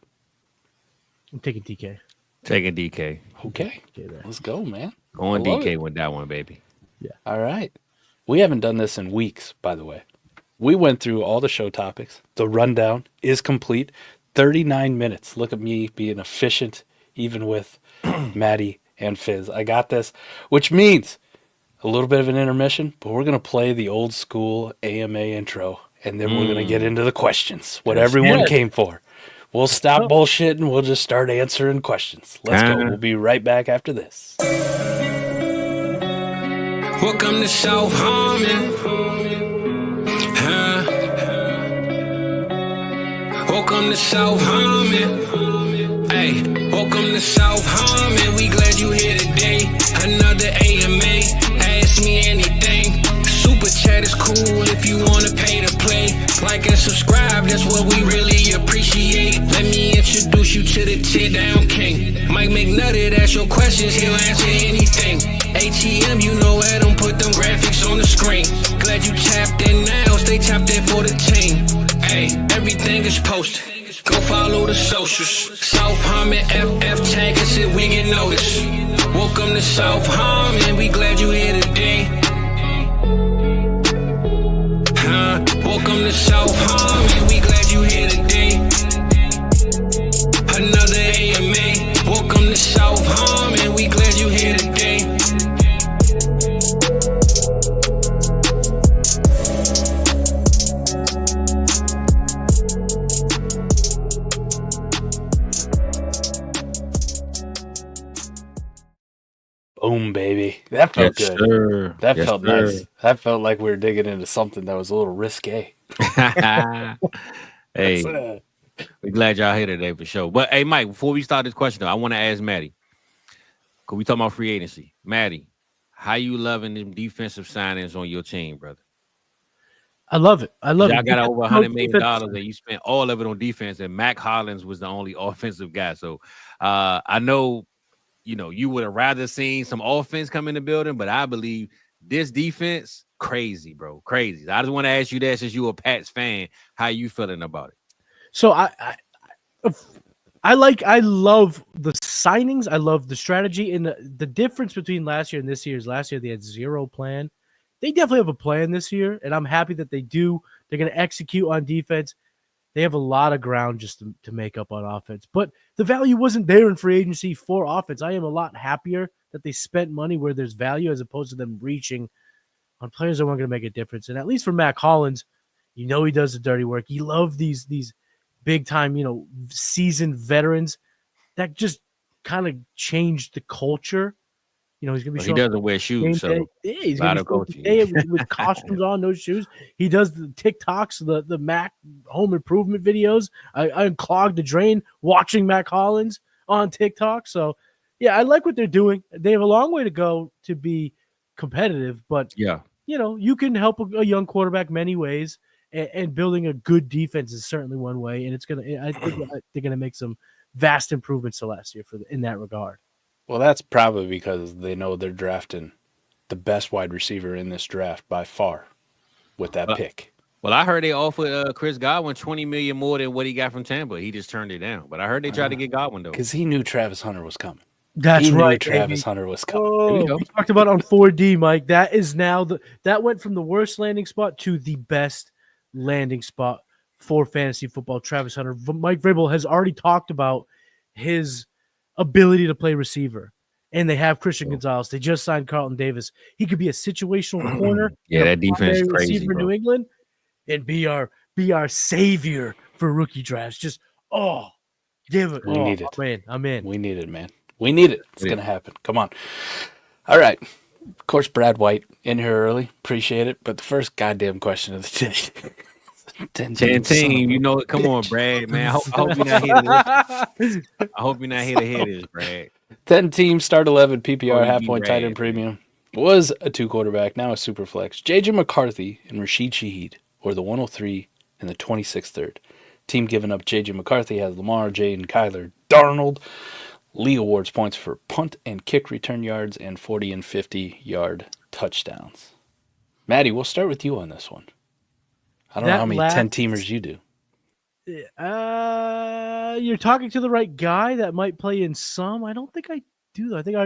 I'm taking DK. Taking DK. Okay, let's go, man. Going DK with that one, baby. Yeah. All right. We haven't done this in weeks, by the way. We went through all the show topics. The rundown is complete. 39 minutes. Look at me being efficient, even with Matty and Fizz. I got this, which means a little bit of an intermission, but we're going to play the old school AMA intro, and then we're going to get into the questions, what everyone came for. We'll stop bullshitting. We'll just start answering questions. Let's go. We'll be right back after this. Welcome to South Harmon. Welcome to South Harmon. Hey, welcome to South Harmon. We glad you here today. Another AMA. Ask me anything. Super chat is cool if you want to pay to play. Like and subscribe, that's what we really appreciate. Let me introduce you to the tear down king. Mike McNutty, that's your questions, he'll answer anything. ATM, you know I don't put them graphics on the screen. Glad you tapped in now, stay tapped in for the team. Hey, everything is posted. Go follow the socials. South Harmon, FF tag us if we get noticed. Welcome to South Harmon, we glad you here today. Welcome to South Harmon, we glad you here today. Another AMA. Welcome to South Harmon, we glad you here today. Boom, baby. That felt Yes, good. sir. That Yes, felt sir. nice. That felt like we were digging into something that was a little risque. Hey, That's, we're glad y'all here today for sure. But hey, Mike, before we start this question, though, I want to ask Matty. Cause we talking about free agency. Matty, how you loving them defensive signings on your team, brother? I love it. I love Y'all it. got over $100 million Defense- and you spent all of it on defense, and Mac Hollins was the only offensive guy. So I know, you would have rather seen some offense come in the building, but I believe this defense, crazy, bro. Crazy. I just want to ask you that since you a Pats fan, how you feeling about it? So I love the signings. I love the strategy, and the difference between last year and this year is last year they had zero plan. They definitely have a plan this year, and I'm happy that they do. They're going to execute on defense. They have a lot of ground just to make up on offense, but the value wasn't there in free agency for offense. I am a lot happier that they spent money where there's value as opposed to them reaching on players that weren't going to make a difference. And at least for Mac Hollins, he does the dirty work. You love these big time, seasoned veterans that just kind of changed the culture. He's going to be He showing doesn't wear shoes, so yeah, he's a lot going of to be coaching. today with costumes on, no shoes. He does the TikToks, the Mac home improvement videos. I unclogged the drain watching Mac Hollins on TikTok. So, yeah, I like what they're doing. They have a long way to go to be competitive, but yeah. You can help a young quarterback many ways, and building a good defense is certainly one way. And I think they're gonna make some vast improvements to last year in that regard. well, that's probably because they know they're drafting the best wide receiver in this draft by far with that pick. Well, I heard they offered Chris Godwin $20 million more than what he got from Tampa. He just turned it down. But I heard they tried to get Godwin though. Because he knew Travis Hunter was coming. That's He right, knew Travis baby. Hunter was coming. Oh, we talked about it on 4D, Mike. That is now that went from the worst landing spot to the best landing spot for fantasy football. Travis Hunter. Mike Vrabel has already talked about his ability to play receiver, and they have Christian Gonzalez. They just signed Carlton Davis. He could be a situational corner. Yeah, that defense is primary crazy, receiver in bro. New England, and be our savior for rookie drafts. Just give it. We need it. I'm in. We need it, man. We need it. It's going to happen. Come on. All right. Of course, Brad White in here early. Appreciate it. But the first goddamn question of the day. 10 team, come on, Brad, man. I hope you're not here to listen. I hope you're not here to hear this, Brad. 10 teams, start 11, PPR, you half be point, tight Brad, end premium. Was a 2 quarterback, now a super flex. JJ McCarthy and Rashid Shaheed, or the 103 and the 26th third. Team giving up JJ McCarthy has Lamar, Jaden, Kyler, Darnold. League awards points for punt and kick return yards and 40 and 50-yard touchdowns. Maddie, we'll start with you on this one. I don't know how many 10-teamers you do. You're talking to the right guy that might play in some. I don't think I do, though. I think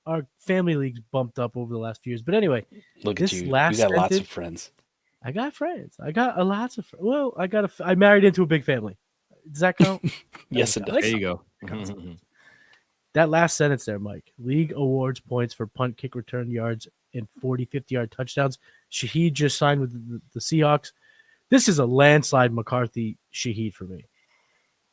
our family leagues bumped up over the last few years. But anyway, look at you. You got lots of friends. I got friends. I got lots of friends. Well, I married into a big family. Does that count? Yes, it does. There you go. That last sentence there, Mike. League awards points for punt, kick return yards, and 40, 50-yard touchdowns. Shaheed just signed with the Seahawks. This is a landslide McCarthy Shaheed for me.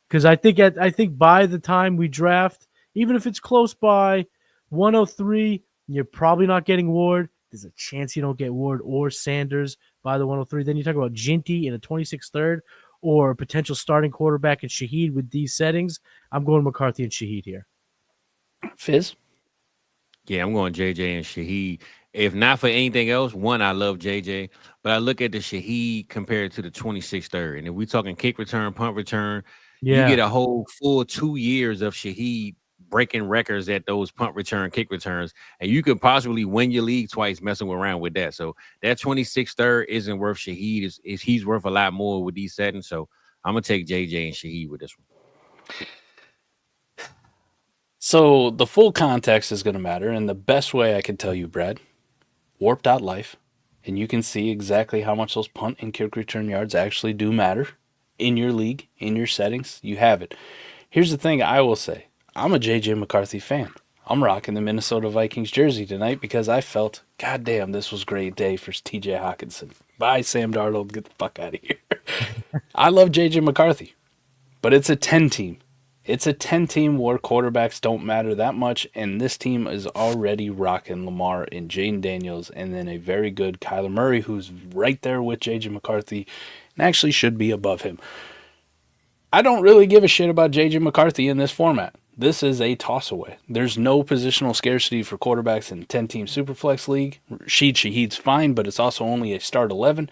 Because I think by the time we draft, even if it's close by 103, you're probably not getting Ward. There's a chance you don't get Ward or Sanders by the 103. Then you talk about Ginty in a 26th third or a potential starting quarterback in Shaheed with these settings. I'm going McCarthy and Shaheed here. Fizz? Yeah, I'm going JJ and Shaheed. If not for anything else, one, I love JJ, but I look at the Shaheed compared to the 26th third. And if we're talking kick return, punt return, you get a whole full 2 years of Shaheed breaking records at those punt return, kick returns, and you could possibly win your league twice messing around with that. So that 26th third isn't worth Shaheed. He's worth a lot more with these settings. So I'm gonna take JJ and Shaheed with this one. So the full context is going to matter, and the best way I can tell you, Brad, warp.life, and you can see exactly how much those punt and kick return yards actually do matter in your league, in your settings. You have it. Here's the thing I will say. I'm a J.J. McCarthy fan. I'm rocking the Minnesota Vikings jersey tonight because I felt, God damn, this was a great day for T.J. Hawkinson. Bye, Sam Darnold. Get the fuck out of here. I love J.J. McCarthy, but it's a 10-team. It's a 10-team where quarterbacks don't matter that much, and this team is already rocking Lamar and Jaden Daniels, and then a very good Kyler Murray, who's right there with J.J. McCarthy, and actually should be above him. I don't really give a shit about J.J. McCarthy in this format. This is a toss-away. There's no positional scarcity for quarterbacks in 10-team Superflex League. Shaheed's fine, but it's also only a start 11.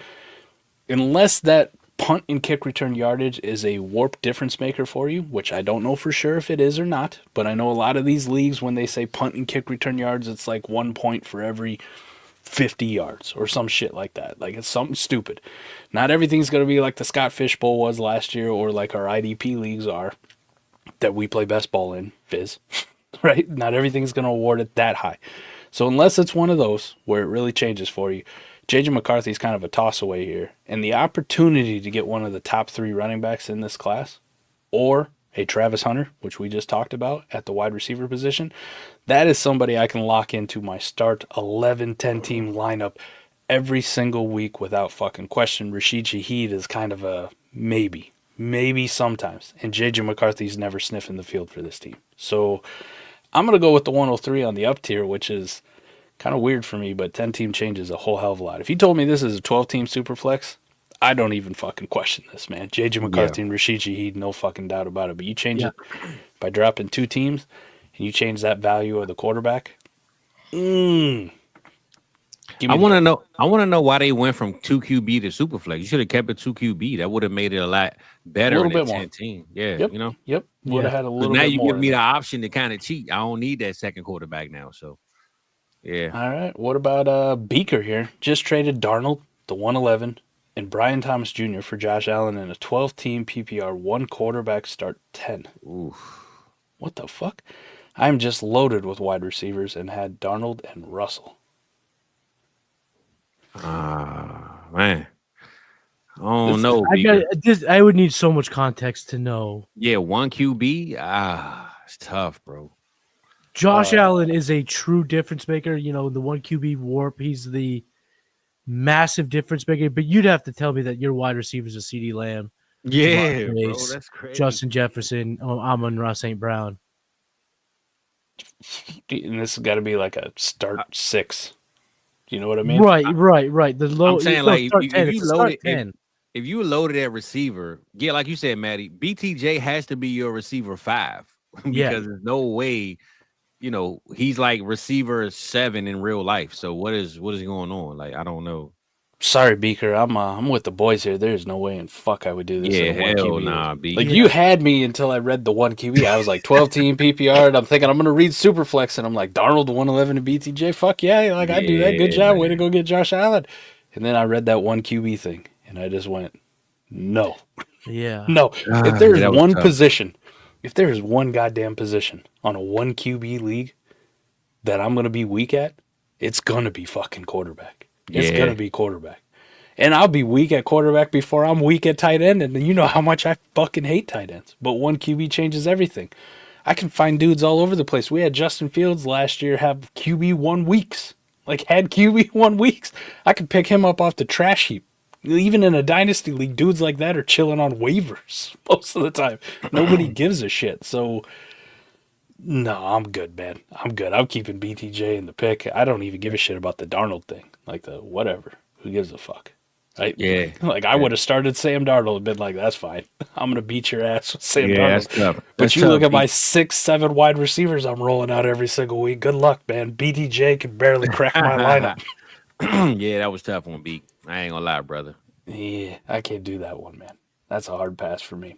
Unless that punt and kick return yardage is a warp difference maker for you, which I don't know for sure if it is or not, but I know a lot of these leagues, when they say punt and kick return yards, it's like 1 point for every 50 yards or some shit like that. Like, it's something stupid. Not everything's going to be like the Scott Fish Bowl was last year, or like our IDP leagues are that we play best ball in, Fizz, right? Not everything's going to award it that high. So unless it's one of those where it really changes for you, J.J. McCarthy's kind of a toss-away here. And the opportunity to get one of the top 3 running backs in this class, or a Travis Hunter, which we just talked about at the wide receiver position, that is somebody I can lock into my start 11, 10-team lineup every single week without fucking question. Rashid Shaheed is kind of a maybe sometimes. And J.J. McCarthy's never sniffing the field for this team. So I'm going to go with the 103 on the up tier, which is kind of weird for me, but 10-team changes a whole hell of a lot. If you told me this is a 12-team Superflex, I don't even fucking question this, man.J.J. McCarthy and Rashid Shaheed, no fucking doubt about it. But you change it by dropping 2 teams, and you change that value of the quarterback. I want to know why they went from 2 QB to Superflex. You should have kept it 2 QB. That would have made it a lot better than 10-team. Yeah, yep. you know. Yep. Would have had a little. Now bit you more give me the option to kind of cheat. I don't need that second quarterback now. So. Yeah. All right. What about Beaker here? Just traded Darnold, the 111, and Brian Thomas Jr. for Josh Allen in a 12-team PPR 1 quarterback start 10. Oof. What the fuck? I'm just loaded with wide receivers and had Darnold and Russell. Man. I don't know. I would need so much context to know. Yeah, 1 QB. It's tough, bro. Josh Allen is a true difference maker. You know, the 1 QB warp, he's the massive difference maker. But you'd have to tell me that your wide receivers are CeeDee Lamb, Yeah, Chase, bro, that's crazy. Justin Jefferson, Amon-Ra St. Brown. And this has got to be like a start 6. You know what I mean? Right. The low. I'm saying, like, if you loaded at receiver, yeah, like you said, Matty, BTJ has to be your receiver 5 because there's no way. You know, he's like receiver 7 in real life. So what is going on? Like, I don't know. Sorry, Beaker. I'm with the boys here. There's no way in fuck I would do this. Yeah, in a 1 hell QB. nah, B. Like, you had me until I read the 1 QB. I was like 12-team PPR, and I'm thinking I'm gonna read Superflex, and I'm like Darnold 111 to BTJ. Fuck yeah, like I do that. Good job, man. way to go get Josh Allen. And then I read that 1 QB thing, and I just went, no, no. If there is one position, if there is one goddamn position on a 1 QB league that I'm gonna be weak at, it's gonna be fucking quarterback. It's going to be quarterback. And I'll be weak at quarterback before I'm weak at tight end. And you know how much I fucking hate tight ends. But 1 QB changes everything. I can find dudes all over the place. We had Justin Fields last year have QB 1 weeks. Like, had QB 1 weeks. I could pick him up off the trash heap. Even in a Dynasty league, dudes like that are chilling on waivers most of the time. Nobody gives a shit. So, no, I'm good, man. I'm good. I'm keeping BTJ in the pick. I don't even give a shit about the Darnold thing. Like, the whatever. Who gives a fuck? Right? Yeah. Like, I would have started Sam Darnold and been like, that's fine. I'm going to beat your ass with Sam Darnold. That's tough. But you look at my 6, 7 wide receivers I'm rolling out every single week. Good luck, man. BTJ can barely crack my lineup. Yeah, that was tough one, B. I ain't gonna lie, brother. Yeah, I can't do that one, man. That's a hard pass for me.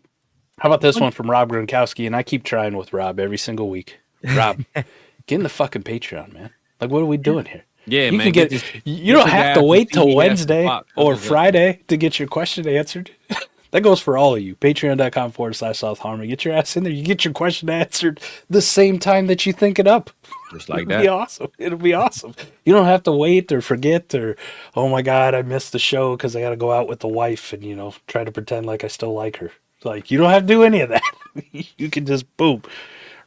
How about this one from Rob Gronkowski? And I keep trying with Rob every single week. Rob, get in the fucking Patreon, man. Like, what are we doing here? Yeah, You man. can get. You don't have to wait till Wednesday or Friday to get your question answered. That goes for all of you. Patreon.com/South Harmon. Get your ass in there. You get your question answered the same time that you think it up. Just like It'll that. be awesome. It'll be awesome. You don't have to wait or forget or, oh my God, I missed the show because I got to go out with the wife and, try to pretend like I still like her. Like, you don't have to do any of that. You can just boom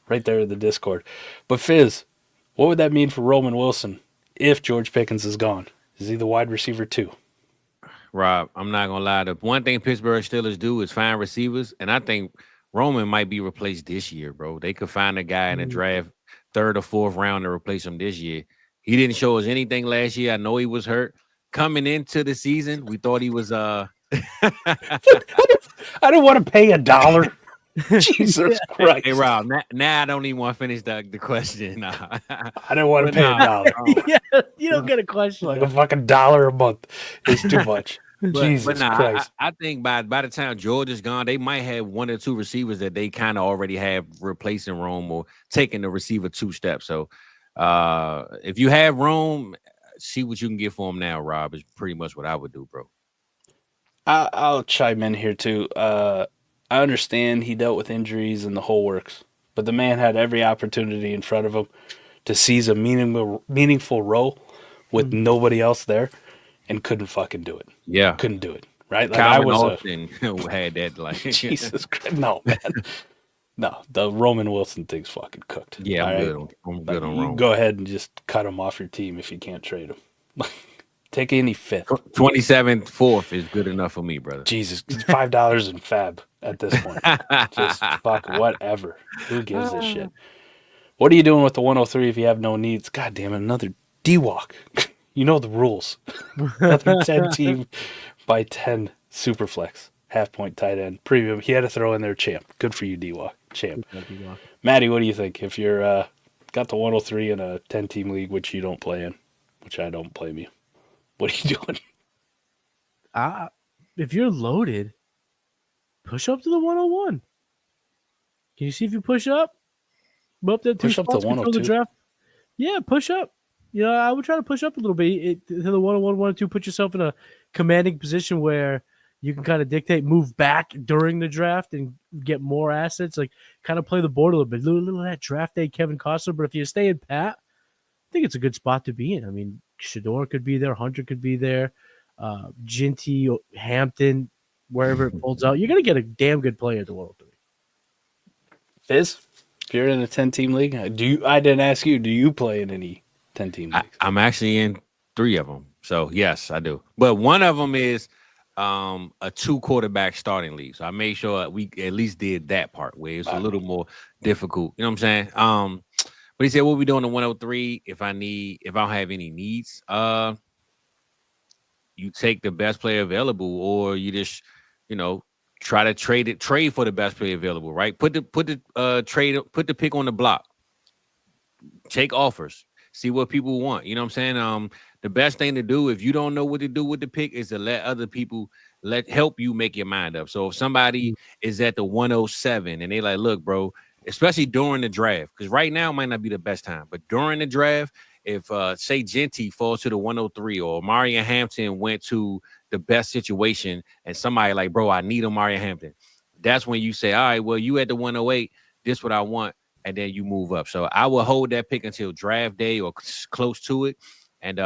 right there in the Discord. But Fizz, what would that mean for Roman Wilson if George Pickens is gone? Is he the wide receiver too? Rob, I'm not gonna lie. The one thing Pittsburgh Steelers do is find receivers, and I think Roman might be replaced this year, bro. They could find a guy in the draft, 3rd or 4th round, to replace him this year. He didn't show us anything last year. I know he was hurt. Coming into the season, we thought he was I didn't want to pay $1. Jesus Christ. Hey Rob, now I don't even want to finish the question. I didn't want to pay $1. Yeah, you don't get a question. Like a fucking $1 a month is too much. Jesus Christ. I think by the time George is gone, they might have 1 or 2 receivers that they kind of already have replacing Rome or taking the receiver 2 steps. So if you have Rome, see what you can get for him now, Rob, is pretty much what I would do, bro. I'll chime in here too. I understand he dealt with injuries and the whole works, but the man had every opportunity in front of him to seize a meaningful role with nobody else there and couldn't fucking do it. Yeah. Couldn't do it. Right? Like Calvin Austin had that, like, Jesus Christ. No, man. No, the Roman Wilson thing's fucking cooked. Yeah, I'm right? good. I'm good on Roman. Go ahead and just cut him off your team if you can't trade him. Take any 5th. 27th, 4th is good enough for me, brother. Jesus, it's $5 in fab at this point. Just fuck whatever. Who gives a shit? What are you doing with the 103 if you have no needs? God damn it, another D-Walk. You know the rules. Another 10 team by 10 Superflex. Half-point tight end. Premium. He had to throw in there champ. Good for you, D-Walk. Champ. Matty, what do you think? If you're got the 103 in a 10-team league, which you don't play in, which I don't blame you, what are you doing? If you're loaded, push up to the 101. Can you see if you push up? Up that 2 Push up to spots before 102. the draft. Yeah, push up. I would try to push up a little bit to the 101, 102. Put yourself in a commanding position where you can kind of dictate, move back during the draft and get more assets. Like, kind of play the board a little bit. Little of that draft day Kevin Costner. But if you stay in pat, I think it's a good spot to be in. I mean, Shador could be there. Hunter could be there. Ginty, Hampton, wherever it folds out. You're going to get a damn good player at the 103. Fizz, if you're in a 10-team league, I didn't ask you, do you play in any 10-team leagues? I'm actually in 3 of them. So, yes, I do. But one of them is a 2-quarterback starting league. So I made sure we at least did that part where it's a little more difficult. You know what I'm saying? But he said, what we doing in 103 if I don't have any needs? You take the best player available, or you just, try to trade for the best player available, right? Put the pick on the block. Take offers. See what people want. You know what I'm saying? The best thing to do if you don't know what to do with the pick is to let other people help you make your mind up. So if somebody is at the 107 and they like, look, bro, especially during the draft, because right now might not be the best time, but during the draft, if say Ginty falls to the 103 or Marion Hampton went to the best situation and somebody like, bro, I need a Marion Hampton. That's when you say, all right, well, you at the 108, this is what I want. And then you move up. So I will hold that pick until draft day or close to it and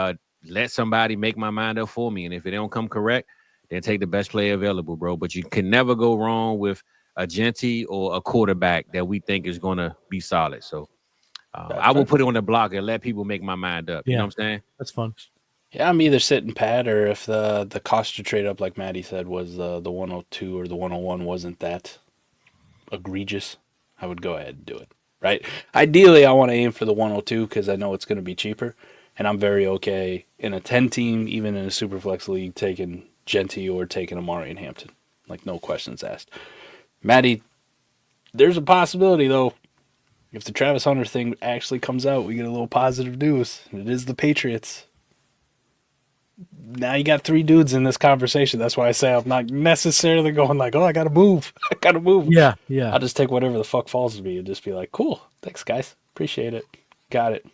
let somebody make my mind up for me. And if it don't come correct, then take the best player available, bro. But you can never go wrong with a Ginty or a quarterback that we think is going to be solid. So I will put it on the block and let people make my mind up. You know what I'm saying? That's fun. Yeah, I'm either sitting pat, or if the cost to trade up, like Matty said, was the 102 or the 101 wasn't that egregious, I would go ahead and do it. Right? Ideally, I want to aim for the 102 because I know it's going to be cheaper, and I'm very okay in a 10-team, even in a Superflex league, taking Ginty or taking Amari and Hampton. Like, no questions asked. Matty, there's a possibility, though. If the Travis Hunter thing actually comes out, we get a little positive news. It is the Patriots. Now you got 3 dudes in this conversation. That's why I say I'm not necessarily going like, oh, I got to move. I got to move. Yeah. I'll just take whatever the fuck falls to me and just be like, cool. Thanks, guys. Appreciate it. Got it.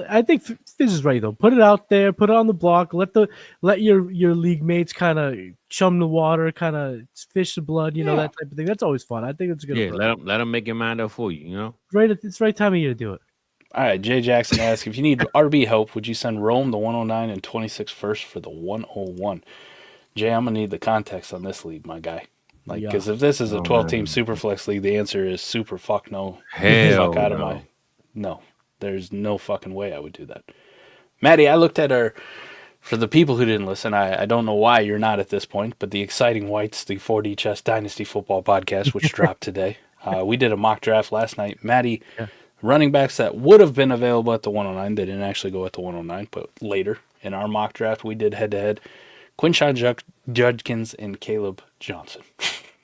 I think this is right though. Put it out there. Put it on the block. Let your league mates kind of chum the water, kind of fish the blood. You know, that type of thing. That's always fun. I think it's a good. Yeah, let them make your mind up for you. You know, it's the right time of year to do it. All right, Jay Jackson asks, if you need RB help, would you send Rome the 109 and 26 first for the 101? Jay, I'm going to need the context on this league, my guy. Because if this is a 12-team Superflex league, the answer is super fuck no. Hell fuck out of my... No, there's no fucking way I would do that. Matty, I looked at for the people who didn't listen, I don't know why you're not at this point, but the Exciting Whites, the 4D Chess Dynasty Football podcast, which dropped today. We did a mock draft last night. Matty, running backs that would have been available at the 109, they didn't actually go at the 109, but later in our mock draft, we did head-to-head. Quinshon Judkins and Caleb Johnson.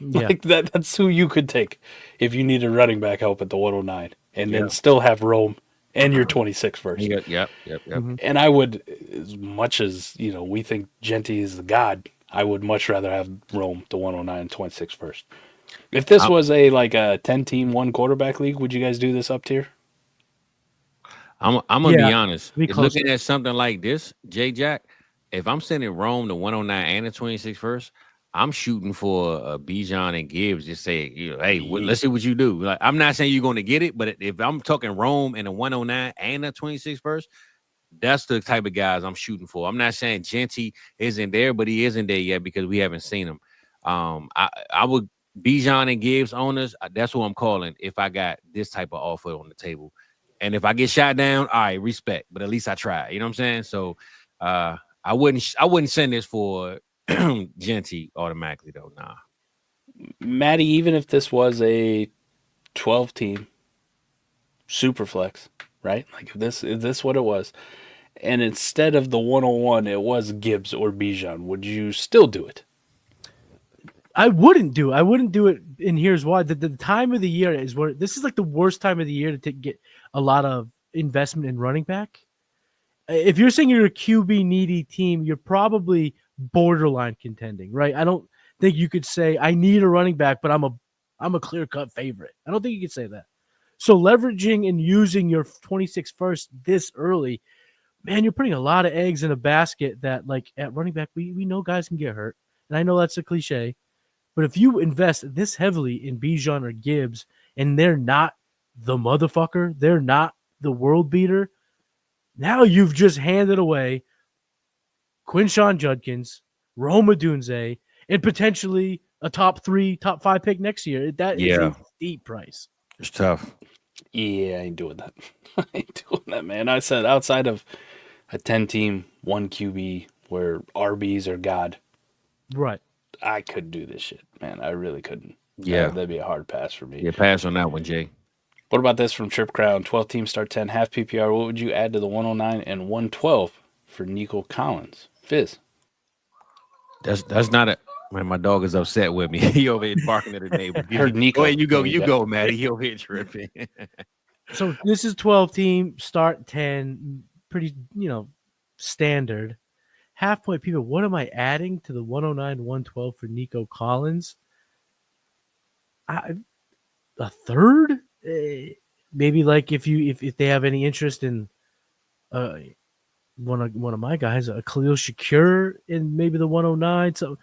That's who you could take if you needed running back help at the 109 and then still have Rome and your 26 first. Yep. Mm-hmm. And I would, as much as, we think Genty is the god, I would much rather have Rome, the 109 and 26 first. If this was a 10-team, one quarterback league, would you guys do this up tier? I'm going to be honest. Looking at something like this, J Jack, if I'm sending Rome the 109 and the 26 first, I'm shooting for Bijan and Gibbs. Just say, hey, let's see what you do. Like, I'm not saying you're going to get it, but if I'm talking Rome and the 109 and the 26 first, that's the type of guys I'm shooting for. I'm not saying Genty isn't there, but he isn't there yet because we haven't seen him. I would Bijan and Gibbs owners. That's what I'm calling if I got this type of offer on the table. And if I get shot down, all right, respect. But at least I try. You know what I'm saying? So I wouldn't send this for Genty automatically though. Nah. Matty, even if this was a 12-team Superflex, right? Like if this what it was, and instead of the 101, it was Gibbs or Bijan, would you still do it? I wouldn't do it, and here's why. The time of the year is where this is like the worst time of the year to get a lot of investment in running back. If you're saying you're a QB needy team, you're probably borderline contending, right? I don't think you could say I need a running back, but I'm a clear-cut favorite. I don't think you could say that. So leveraging and using your 26 first this early, man, you're putting a lot of eggs in a basket that, like, at running back, we know guys can get hurt. And I know that's a cliche, but if you invest this heavily in Bijan or Gibbs and they're not the motherfucker, they're not the world beater, now you've just handed away Quinshon Judkins, Rome Odunze, and potentially a top 3, top 5 pick next year. That is a steep price. It's tough. Yeah, I ain't doing that. I ain't doing that, man. I said outside of a 10-team, 1 QB where RBs are God. Right. I could do this shit, man. I really couldn't. Yeah. That'd be a hard pass for me. Yeah, pass on that one, Jay. What about this from Trip Crown? 12 teams start 10, half PPR. What would you add to the 109 and 112 for Nico Collins? Fizz. That's not a man. My dog is upset with me. He over here barking at the neighbor. Heard Nico. Go ahead, you go, Matty. He over here tripping. So this is 12 team, start 10, pretty, standard. Half point people, what am I adding to the 109 112 for Nico Collins? A third? Maybe like if they have any interest in one of my guys, a Khalil Shakir in maybe the 109. So,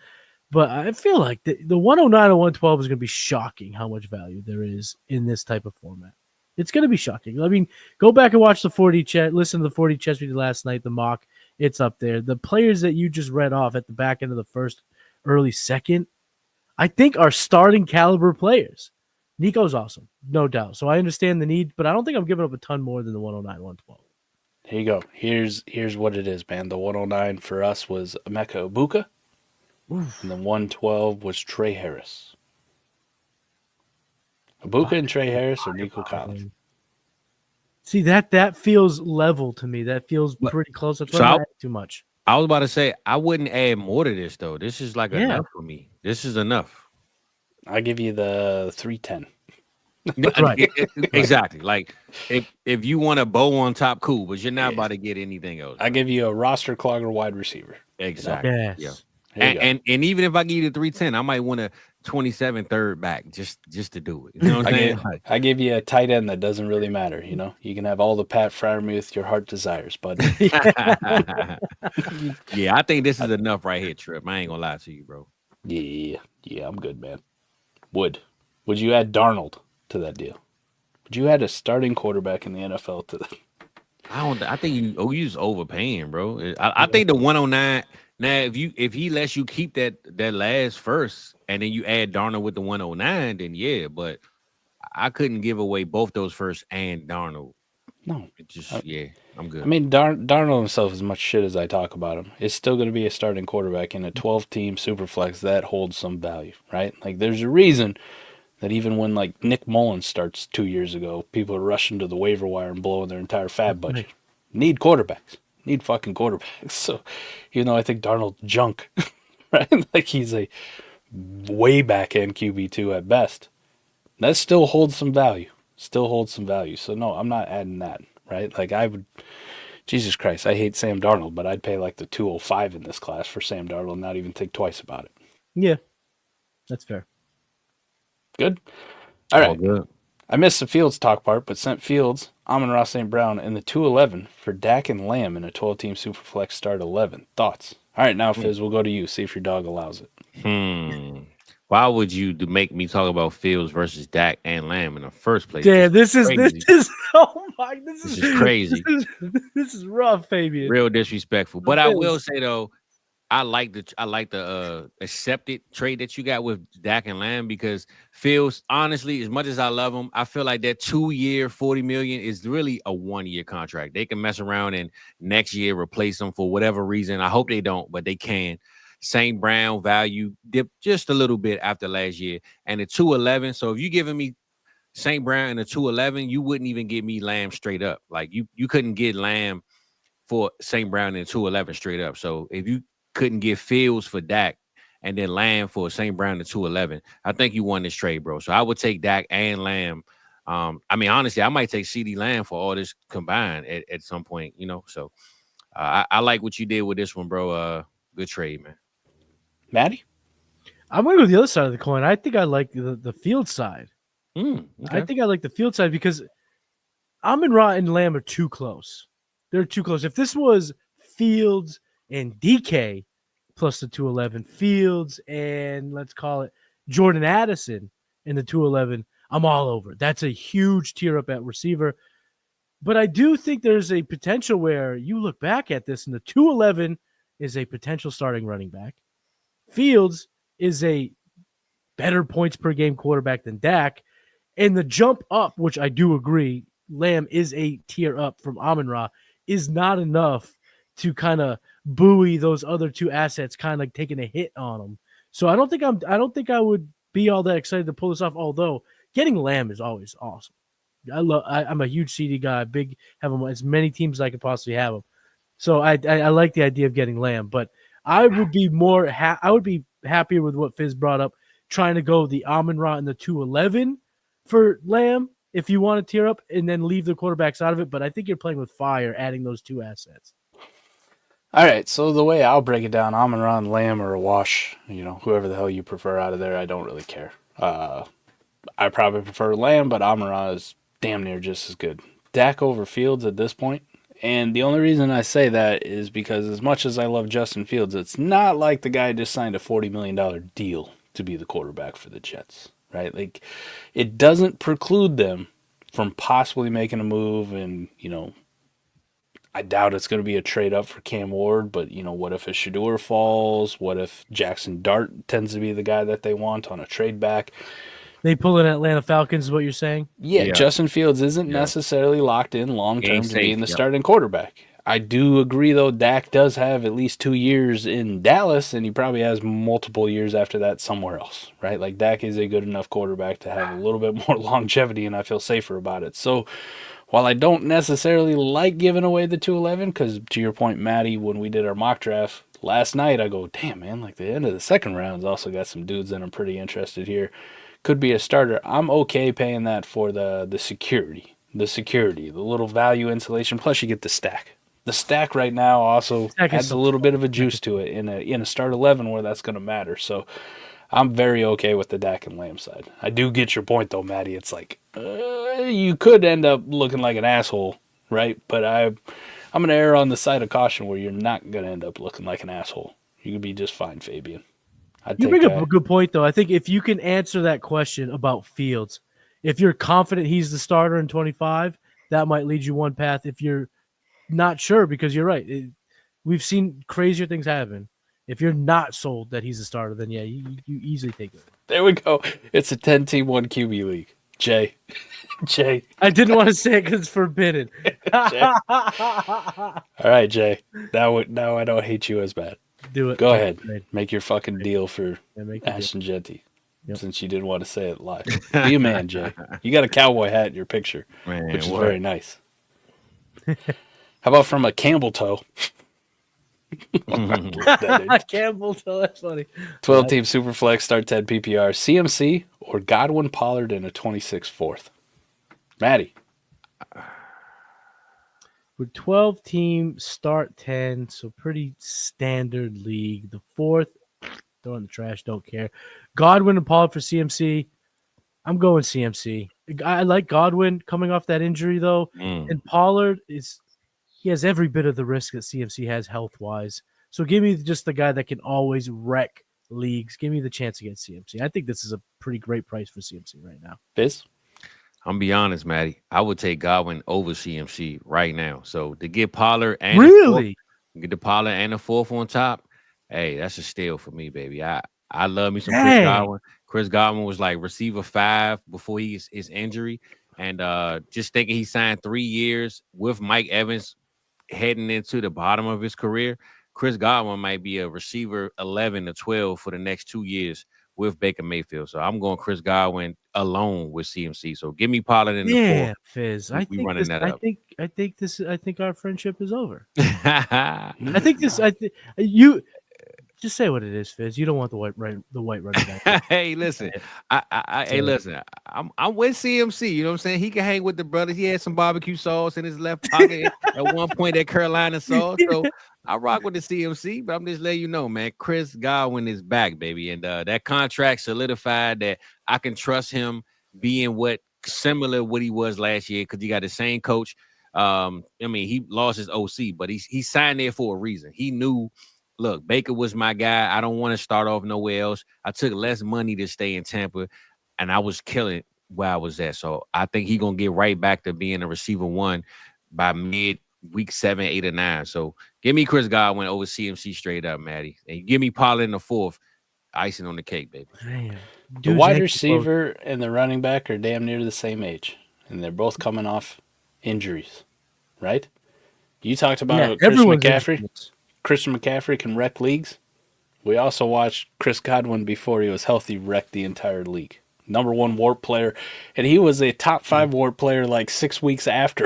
but I feel like the 109 and 112 is going to be shocking how much value there is in this type of format. It's going to be shocking. I mean, go back and watch the 40 chat. Listen to the 40 chats we did last night, the mock. It's up there. The players that you just read off at the back end of the first, early second, I think are starting caliber players. Nico's awesome, no doubt. So I understand the need, but I don't think I'm giving up a ton more than the 109, 112. Here you go. Here's what it is, man. The 109 for us was Emeka Ibuka, and the 112 was Trey Harris. Ibuka and Trey Harris or Nico Collins? See, that feels level to me. That feels pretty close. That's not too much. I was about to say I wouldn't add more to this though. This is like enough for me. This is enough. I'll give you the 310. Right. Exactly. Like if you want a bow on top, cool, but you're not about to get anything else. I give you a roster clogger wide receiver. Exactly. Yes. Yeah. And even if I give you the 310, I might want to 27 third back just to do it. You know what I'm saying? I gave you a tight end that doesn't really matter. You know, you can have all the Pat Freiermuth your heart desires, bud. Yeah, I think this is enough right here, Trip. I ain't gonna lie to you, bro. Yeah, I'm good, man. Would you add Darnold to that deal? Would you add a starting quarterback in the NFL to that? I think you just overpaying, bro. I think the 109. Now, if he lets you keep that last first, and then you add Darnold with the 109, then yeah. But I couldn't give away both those first and Darnold. No, I'm good. I mean, Darnold himself, as much shit as I talk about him, is still going to be a starting quarterback in a 12-team superflex that holds some value, right? Like, there's a reason that even when like Nick Mullins starts 2 years ago, people are rushing to the waiver wire and blowing their entire fab budget. Need quarterbacks. Need fucking quarterbacks. So, even though I think Darnold's junk, right? Like he's a way back end QB2 at best, that still holds some value. So no, I'm not adding that, right? Like I would, Jesus Christ, I hate Sam Darnold, but I'd pay like the 205 in this class for Sam Darnold and not even think twice about it. Yeah, that's fair. Good. All right. All good. I missed the Fields talk part, but sent Fields, Amon-Ra St. Brown, and the 211 for Dak and Lamb in a 12-team Superflex start 11. Thoughts? All right, now, Fizz, we'll go to you. See if your dog allows it. Why would you make me talk about Fields versus Dak and Lamb in the first place? Damn, this is oh my, this is crazy. This is rough, Fabian. Real disrespectful. But I will say though, I like the accepted trade that you got with Dak and Lamb because Fields, honestly, as much as I love him, I feel like that 2-year, $40 million is really a 1-year contract. They can mess around and next year replace him for whatever reason. I hope they don't, but they can. St. Brown value dipped just a little bit after last year, and the 211. So if you're giving me St. Brown and the 211, you wouldn't even get me Lamb straight up. Like you couldn't get Lamb for St. Brown and 211 straight up. So if you couldn't get Fields for Dak and then Lamb for St. Brown to 211, I think you won this trade, bro. So I would take Dak and Lamb. I mean, honestly, I might take CD Lamb for all this combined at some point, you know. So I like what you did with this one, bro. Good trade, man. Matty? I'm going to go the other side of the coin. I think I like the field side. Okay. I think I like the field side because Amon-Ra and Lamb are too close. They're too close. If this was Fields and DK plus the 211, Fields and let's call it Jordan Addison in the 211, I'm all over. That's a huge tier up at receiver. But I do think there's a potential where you look back at this and the 211 is a potential starting running back. Fields is a better points per game quarterback than Dak. And the jump up, which I do agree, Lamb is a tier up from Amon-Ra, is not enough to kind of buoy those other two assets kind of taking a hit on them. So I don't think I would be all that excited to pull this off, although getting Lamb is always awesome. I'm a huge CD guy, have him as many teams as I could possibly have him. So I like the idea of getting Lamb, but I would be happier with what Fizz brought up, trying to go the Amon-Ra and the 211 for Lamb if you want to tier up and then leave the quarterbacks out of it. But I think you're playing with fire adding those two assets. All right, so the way I'll break it down, Amon-Ra and Lamb are a wash. You know, whoever the hell you prefer out of there, I don't really care. I probably prefer Lamb, but Amon-Ra is damn near just as good. Dak over Fields at this point. And the only reason I say that is because as much as I love Justin Fields, it's not like the guy just signed a $40 million deal to be the quarterback for the Jets, right? Like, it doesn't preclude them from possibly making a move. And, you know, I doubt it's going to be a trade up for Cam Ward, but, you know, what if a Shedeur falls? What if Jackson Dart tends to be the guy that they want on a trade back? They pull in Atlanta Falcons is what you're saying? Yeah. Justin Fields isn't necessarily locked in long-term to being the starting quarterback. I do agree, though, Dak does have at least 2 years in Dallas, and he probably has multiple years after that somewhere else, right? Like, Dak is a good enough quarterback to have a little bit more longevity, and I feel safer about it. So, while I don't necessarily like giving away the 211, because to your point, Matty, when we did our mock draft last night, I go, damn, man, like the end of the second round's also got some dudes that I'm pretty interested here. Could be a starter. I'm okay paying that for the security, the little value insulation. Plus, you get the stack. The stack right now also adds a little bit of a juice to it in a start 11 where that's going to matter. So I'm very okay with the Dak and Lamb side. I do get your point, though, Matty. It's like you could end up looking like an asshole, right? But I'm going to err on the side of caution where you're not going to end up looking like an asshole. You can be just fine, Fabian. You bring up a good point, though. I think if you can answer that question about Fields, if you're confident he's the starter in 25, that might lead you one path. If you're not sure, because you're right, we've seen crazier things happen. If you're not sold that he's a starter, then yeah, you easily take it. There we go. It's a 10-team 1 QB league. Jay. I didn't want to say it because it's forbidden. All right, Jay. Now I don't hate you as bad. Do it. Go ahead. Make your fucking deal for Ashton deal. Genty. Yep. Since you didn't want to say it live. Be a man, Jay. You got a cowboy hat in your picture, which is very nice. How about from a Campbell toe? Campbell toe, that's funny. 12-team Superflex, start 10 PPR. CMC or Godwin, Pollard in a 26 fourth? Matty. With 12-team, start 10, so pretty standard league. The fourth, throw in the trash, don't care. Godwin and Pollard for CMC. I'm going CMC. I like Godwin coming off that injury, though. And Pollard, he has every bit of the risk that CMC has health-wise. So give me just the guy that can always wreck leagues. Give me the chance against CMC. I think this is a pretty great price for CMC right now. Fizz? I'm going to be honest, Matty. I would take Godwin over CMC right now. So to get Pollard and get the Pollard and the fourth on top, hey, that's a steal for me, baby. I love me some Chris Godwin. Chris Godwin was like receiver 5 before his injury. And just thinking he signed 3 years with Mike Evans heading into the bottom of his career, Chris Godwin might be a receiver 11 to 12 for the next 2 years with Baker Mayfield. So I'm going Chris Godwin alone with CMC. So give me Pollard in the fourth. Fizz. I think our friendship is over. You just say what it is, Fizz. You don't want the white running back. Hey, listen. Listen. I'm with CMC. You know what I'm saying? He can hang with the brothers. He had some barbecue sauce in his left pocket at one point, that Carolina sauce. So I rock with the CMC, but I'm just letting you know, man. Chris Godwin is back, baby, and that contract solidified that I can trust him being similar what he was last year, because he got the same coach. He lost his OC, but he signed there for a reason. He knew. Look, Baker was my guy. I don't want to start off nowhere else. I took less money to stay in Tampa, and I was killing where I was at. So I think he's going to get right back to being a receiver 1 by mid-week 7, 8, or 9. So give me Chris Godwin over CMC straight up, Matty. And give me Pollard in the fourth. Icing on the cake, baby. Man, the wide receiver and the running back are damn near the same age, and they're both coming off injuries, right? You talked about Christian McCaffrey. Christian McCaffrey can wreck leagues. We also watched Chris Godwin before he was healthy wreck the entire league. Number 1 WARP player, and he was a top 5 WARP player like 6 weeks after.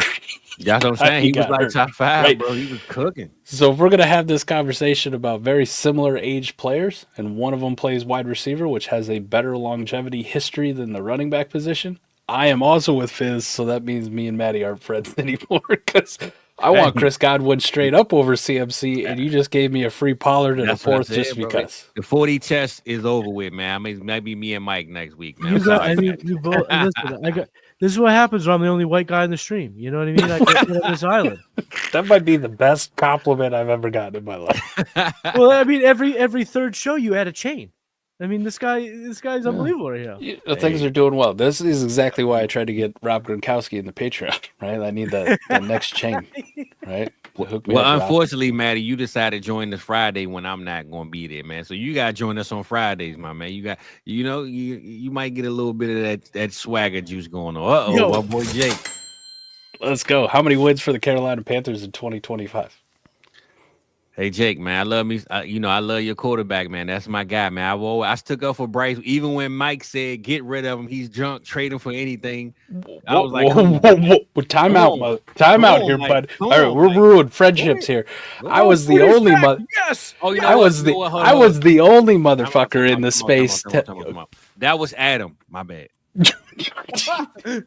That's what I'm saying. He was like hurt. top 5, right. Bro. He was cooking. So if we're gonna have this conversation about very similar age players, and one of them plays wide receiver, which has a better longevity history than the running back position, I am also with Fizz. So that means me and Matty aren't friends anymore, because I want Chris Godwin straight up over CMC, and you just gave me a free Pollard and a fourth just because. The 40 test is over with, man. Maybe me and Mike next week, man. You both, listen, this is what happens when I'm the only white guy in the stream. You know what I mean? I get on this island. That might be the best compliment I've ever gotten in my life. Well, I mean, every third show you add a chain. I mean, this guy's unbelievable right now. Things are doing well. This is exactly why I tried to get Rob Gronkowski in the Patreon, right? I need that next chain, right? Well, unfortunately, Matty, you decided to join this Friday when I'm not going to be there, man. So you got to join us on Fridays, my man. You might get a little bit of that swagger juice going on. My boy Jake. Let's go. How many wins for the Carolina Panthers in 2025? Hey Jake, man, I love me. I love your quarterback, man. That's my guy, man. I stuck up for Bryce, even when Mike said get rid of him. He's junk. Trade him for anything. I was like, whoa. Time out here, bud. All right, we're ruined friendships here. I was the only Yes. I was the only motherfucker in the space. That was Adam. My bad.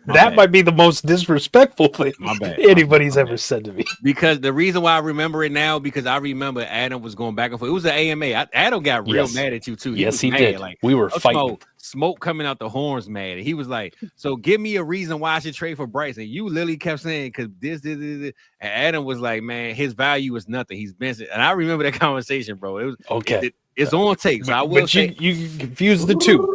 That might be the most disrespectful thing My bad. anybody's My ever bad. said to me. Because the reason why I remember it now, because I remember Adam was going back and forth. It was an AMA. Adam got real Yes. mad at you too. Yes, was he mad. did. Like, We were fighting. Smoke coming out the horns, mad. And he was like, "So give me a reason why I should trade for Bryce." And you literally kept saying, "Because this." And Adam was like, "Man, his value is nothing. He's been." And I remember that conversation, bro. It was Okay. it's on tape. So I will But say, you confused the two.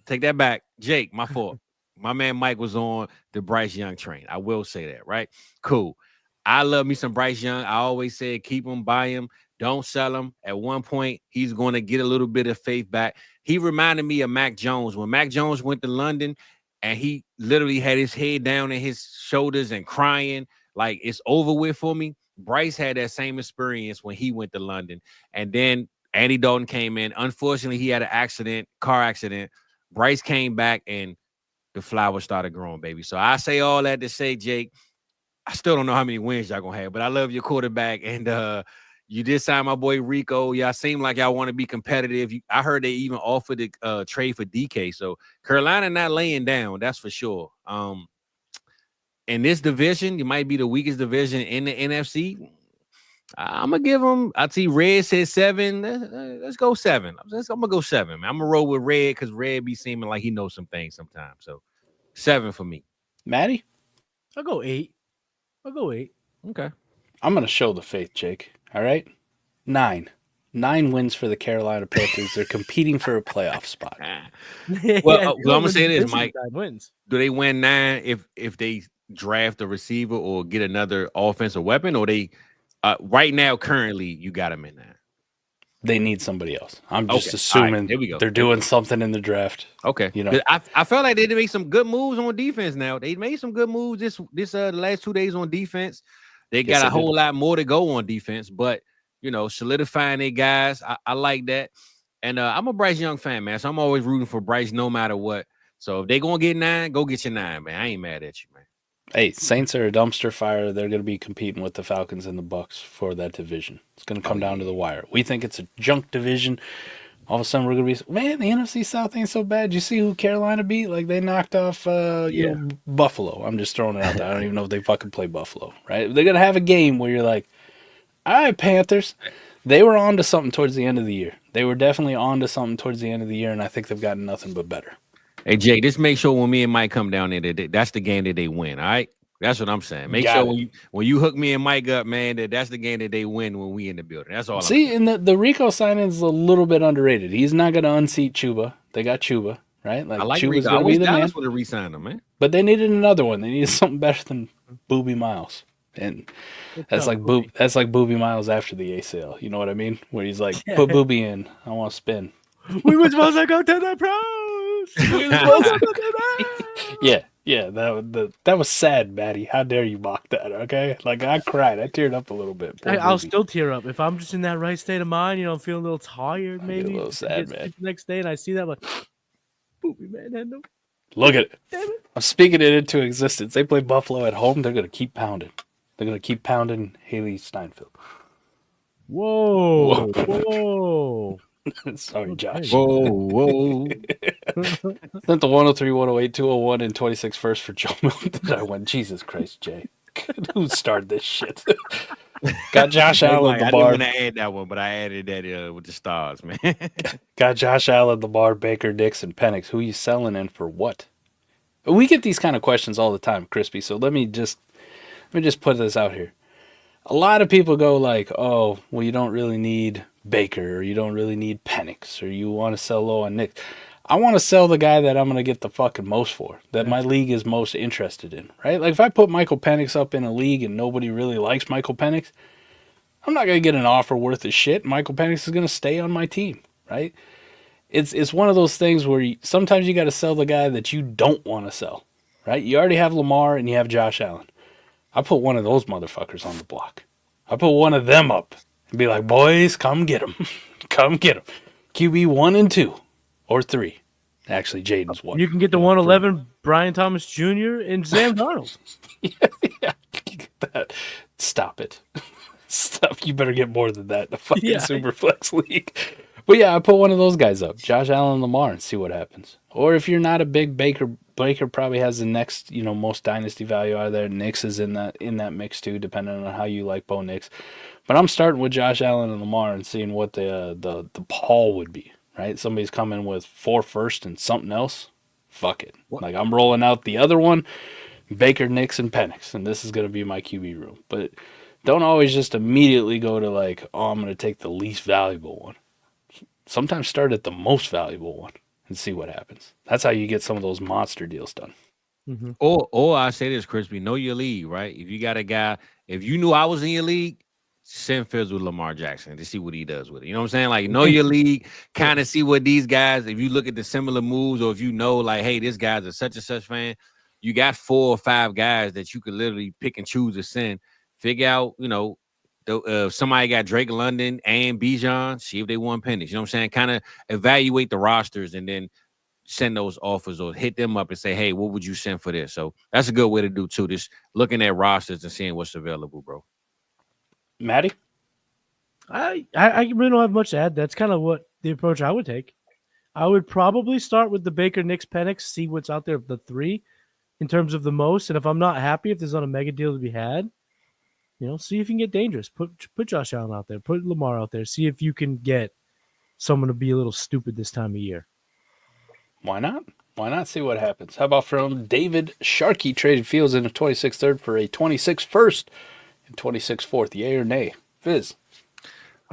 take that back, Jake. My fault. My man Mike was on the Bryce Young train. I will say that, right? Cool. I love me some Bryce Young. I always said keep him, buy him, don't sell him. At one point, he's going to get a little bit of faith back. He reminded me of Mac Jones. When Mac Jones went to London and he literally had his head down in his shoulders and crying, like it's over with for me. Bryce had that same experience when he went to London. And then Andy Dalton came in. Unfortunately, he had an car accident. Bryce came back and the flowers started growing, baby. So I say all that to say, Jake, I still don't know how many wins y'all gonna have, but I love your quarterback. And you did sign my boy Rico. Y'all seem like y'all want to be competitive. I heard they even offered the trade for DK. So Carolina not laying down, that's for sure. In this division, you might be the weakest division in the NFC. I'm gonna give them. I see Red said 7. Let's go 7. I'm gonna go 7. Man. I'm gonna roll with Red because Red be seeming like he knows some things sometimes. So 7 for me. Maddie? I'll go 8. Okay. I'm going to show the faith, Jake. All right? 9. 9 wins for the Carolina Panthers. They're competing for a playoff spot. Well, I'm gonna say this, Mike. 9 wins. Do they win 9 if they draft a receiver or get another offensive weapon, or they right now currently you got them in 9? They need somebody else. I'm just Okay. assuming All right, there we go. they're doing something in the draft. Okay. You know, I felt like they did make some good moves on defense now. They made some good moves this the last 2 days on defense. They got a whole lot more to go on defense, but solidifying their guys. I like that. And I'm a Bryce Young fan, man. So I'm always rooting for Bryce no matter what. So if they gonna get 9, go get your 9, man. I ain't mad at you, man. hey, Saints are a dumpster fire. They're going to be competing with the Falcons and the Bucks for that division. It's going to come down to the wire. We think it's a junk division. All of a sudden, we're going to be, man, the NFC South ain't so bad. You see who Carolina beat? Like, they knocked off Buffalo. I'm just throwing it out there. I don't even know if they fucking play Buffalo, right? They're going to have a game where you're like, all right, Panthers. They were on to something towards the end of the year. They were definitely on to something towards the end of the year, and I think they've gotten nothing but better. Hey, Jay, just make sure when me and Mike come down there, that's the game that they win, all right? That's what I'm saying. Make sure when you hook me and Mike up, man, that's the game that they win when we in the building. That's all. See, and the Rico signing is a little bit underrated. He's not going to unseat Chuba. They got Chuba, right? I like Chuba's Rico. I going to be wish the man. Dallas would have re-signed him, man. But they needed another one. They needed something better than Booby Miles. And that's like Booby Miles after the ACL. You know what I mean? Where he's like, put Booby in. I want to spin. We were supposed to go to the pros. We were supposed to go to the pros. Yeah. That was sad, Matty. How dare you mock that? Okay, like I cried. I teared up a little bit. I'll still tear up if I'm just in that right state of mind. I'm feeling a little tired, maybe a little sad, man. The next day, and I see that, I'm like, Booby man, look at it. I'm speaking it into existence. They play Buffalo at home. They're gonna keep pounding. They're gonna keep pounding Haley Steinfeld. Whoa. Sorry, Josh. Whoa. Sent the 103, 108, 201, and 26 first for Joe Milton. I went, Jesus Christ, Jay. Who started this shit? Got Josh Allen the bar. I didn't want to add that one, but I added that with the stars, man. Got Josh Allen the bar, Baker, Dixon, Penix. Who you selling and for what? We get these kind of questions all the time, Crispy. So let me just put this out here. A lot of people go like, oh, well, you don't really need Baker, or you don't really need Penix, or you want to sell low on Nick. I want to sell the guy that I'm going to get the fucking most for, that my league is most interested in, right? Like if I put Michael Penix up in a league and nobody really likes Michael Penix, I'm not going to get an offer worth of shit. Michael Penix is going to stay on my team, right? It's one of those things where sometimes you got to sell the guy that you don't want to sell, right? You already have Lamar and you have Josh Allen. I put one of those motherfuckers on the block. I put one of them up and be like, boys, come get him. Come get him. QB 1 and 2 or 3. Actually, Jaden's 1. You can get the 111 Brian Thomas Jr. and Sam Darnold. Yeah. Stop it. Stop. You better get more than that in a fucking Superflex league. But yeah, I put one of those guys up, Josh Allen, Lamar, and see what happens. Or if you're not a big Baker probably has the next, most dynasty value out of there. Nix is in that mix too, depending on how you like Bo Nix. But I'm starting with Josh Allen and Lamar and seeing what the haul would be. Right, somebody's coming with 4 first and something else. Fuck it. What? Like I'm rolling out the other one, Baker, Nix, and Penix, and this is gonna be my QB room. But don't always just immediately go to like, oh, I'm gonna take the least valuable one. Sometimes start at the most valuable one and see what happens. That's how you get some of those monster deals done. Mm-hmm. Or I say this, Crispy, know your league, right? If you got a guy, if you knew I was in your league, send Fizz with Lamar Jackson to see what he does with it. You know what I'm saying? Like, know your league, kind of see what these guys, if you look at the similar moves, or if you know, like, hey, this guy's a such and such fan, you got 4 or 5 guys that you could literally pick and choose to send. Figure out, if somebody got Drake London and Bijan, see if they want pennies. You know what I'm saying? Kind of evaluate the rosters and then send those offers or hit them up and say, hey, what would you send for this? So that's a good way to do too. Just looking at rosters and seeing what's available, bro. Matty? I really don't have much to add. That's kind of what the approach I would take. I would probably start with the Baker, Nix, Penix, see what's out there of the 3 in terms of the most. And if I'm not happy, if there's not a mega deal to be had, see if you can get dangerous. Put Josh Allen out there. Put Lamar out there. See if you can get someone to be a little stupid this time of year. Why not? Why not see what happens? How about from David Sharkey, traded Fields in a 26th third for a 26th first and 26th fourth. Yay or nay? Fizz.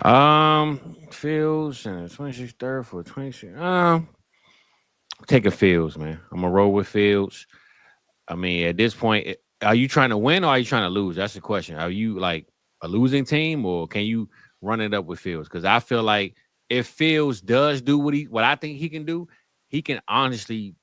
Fields and a 26th third for 26. Take a Fields, man. I'm gonna roll with Fields. I mean, at this point, are you trying to win or are you trying to lose? That's the question. Are you like a losing team or can you run it up with Fields? Because I feel like if Fields does do what I think he can do, he can honestly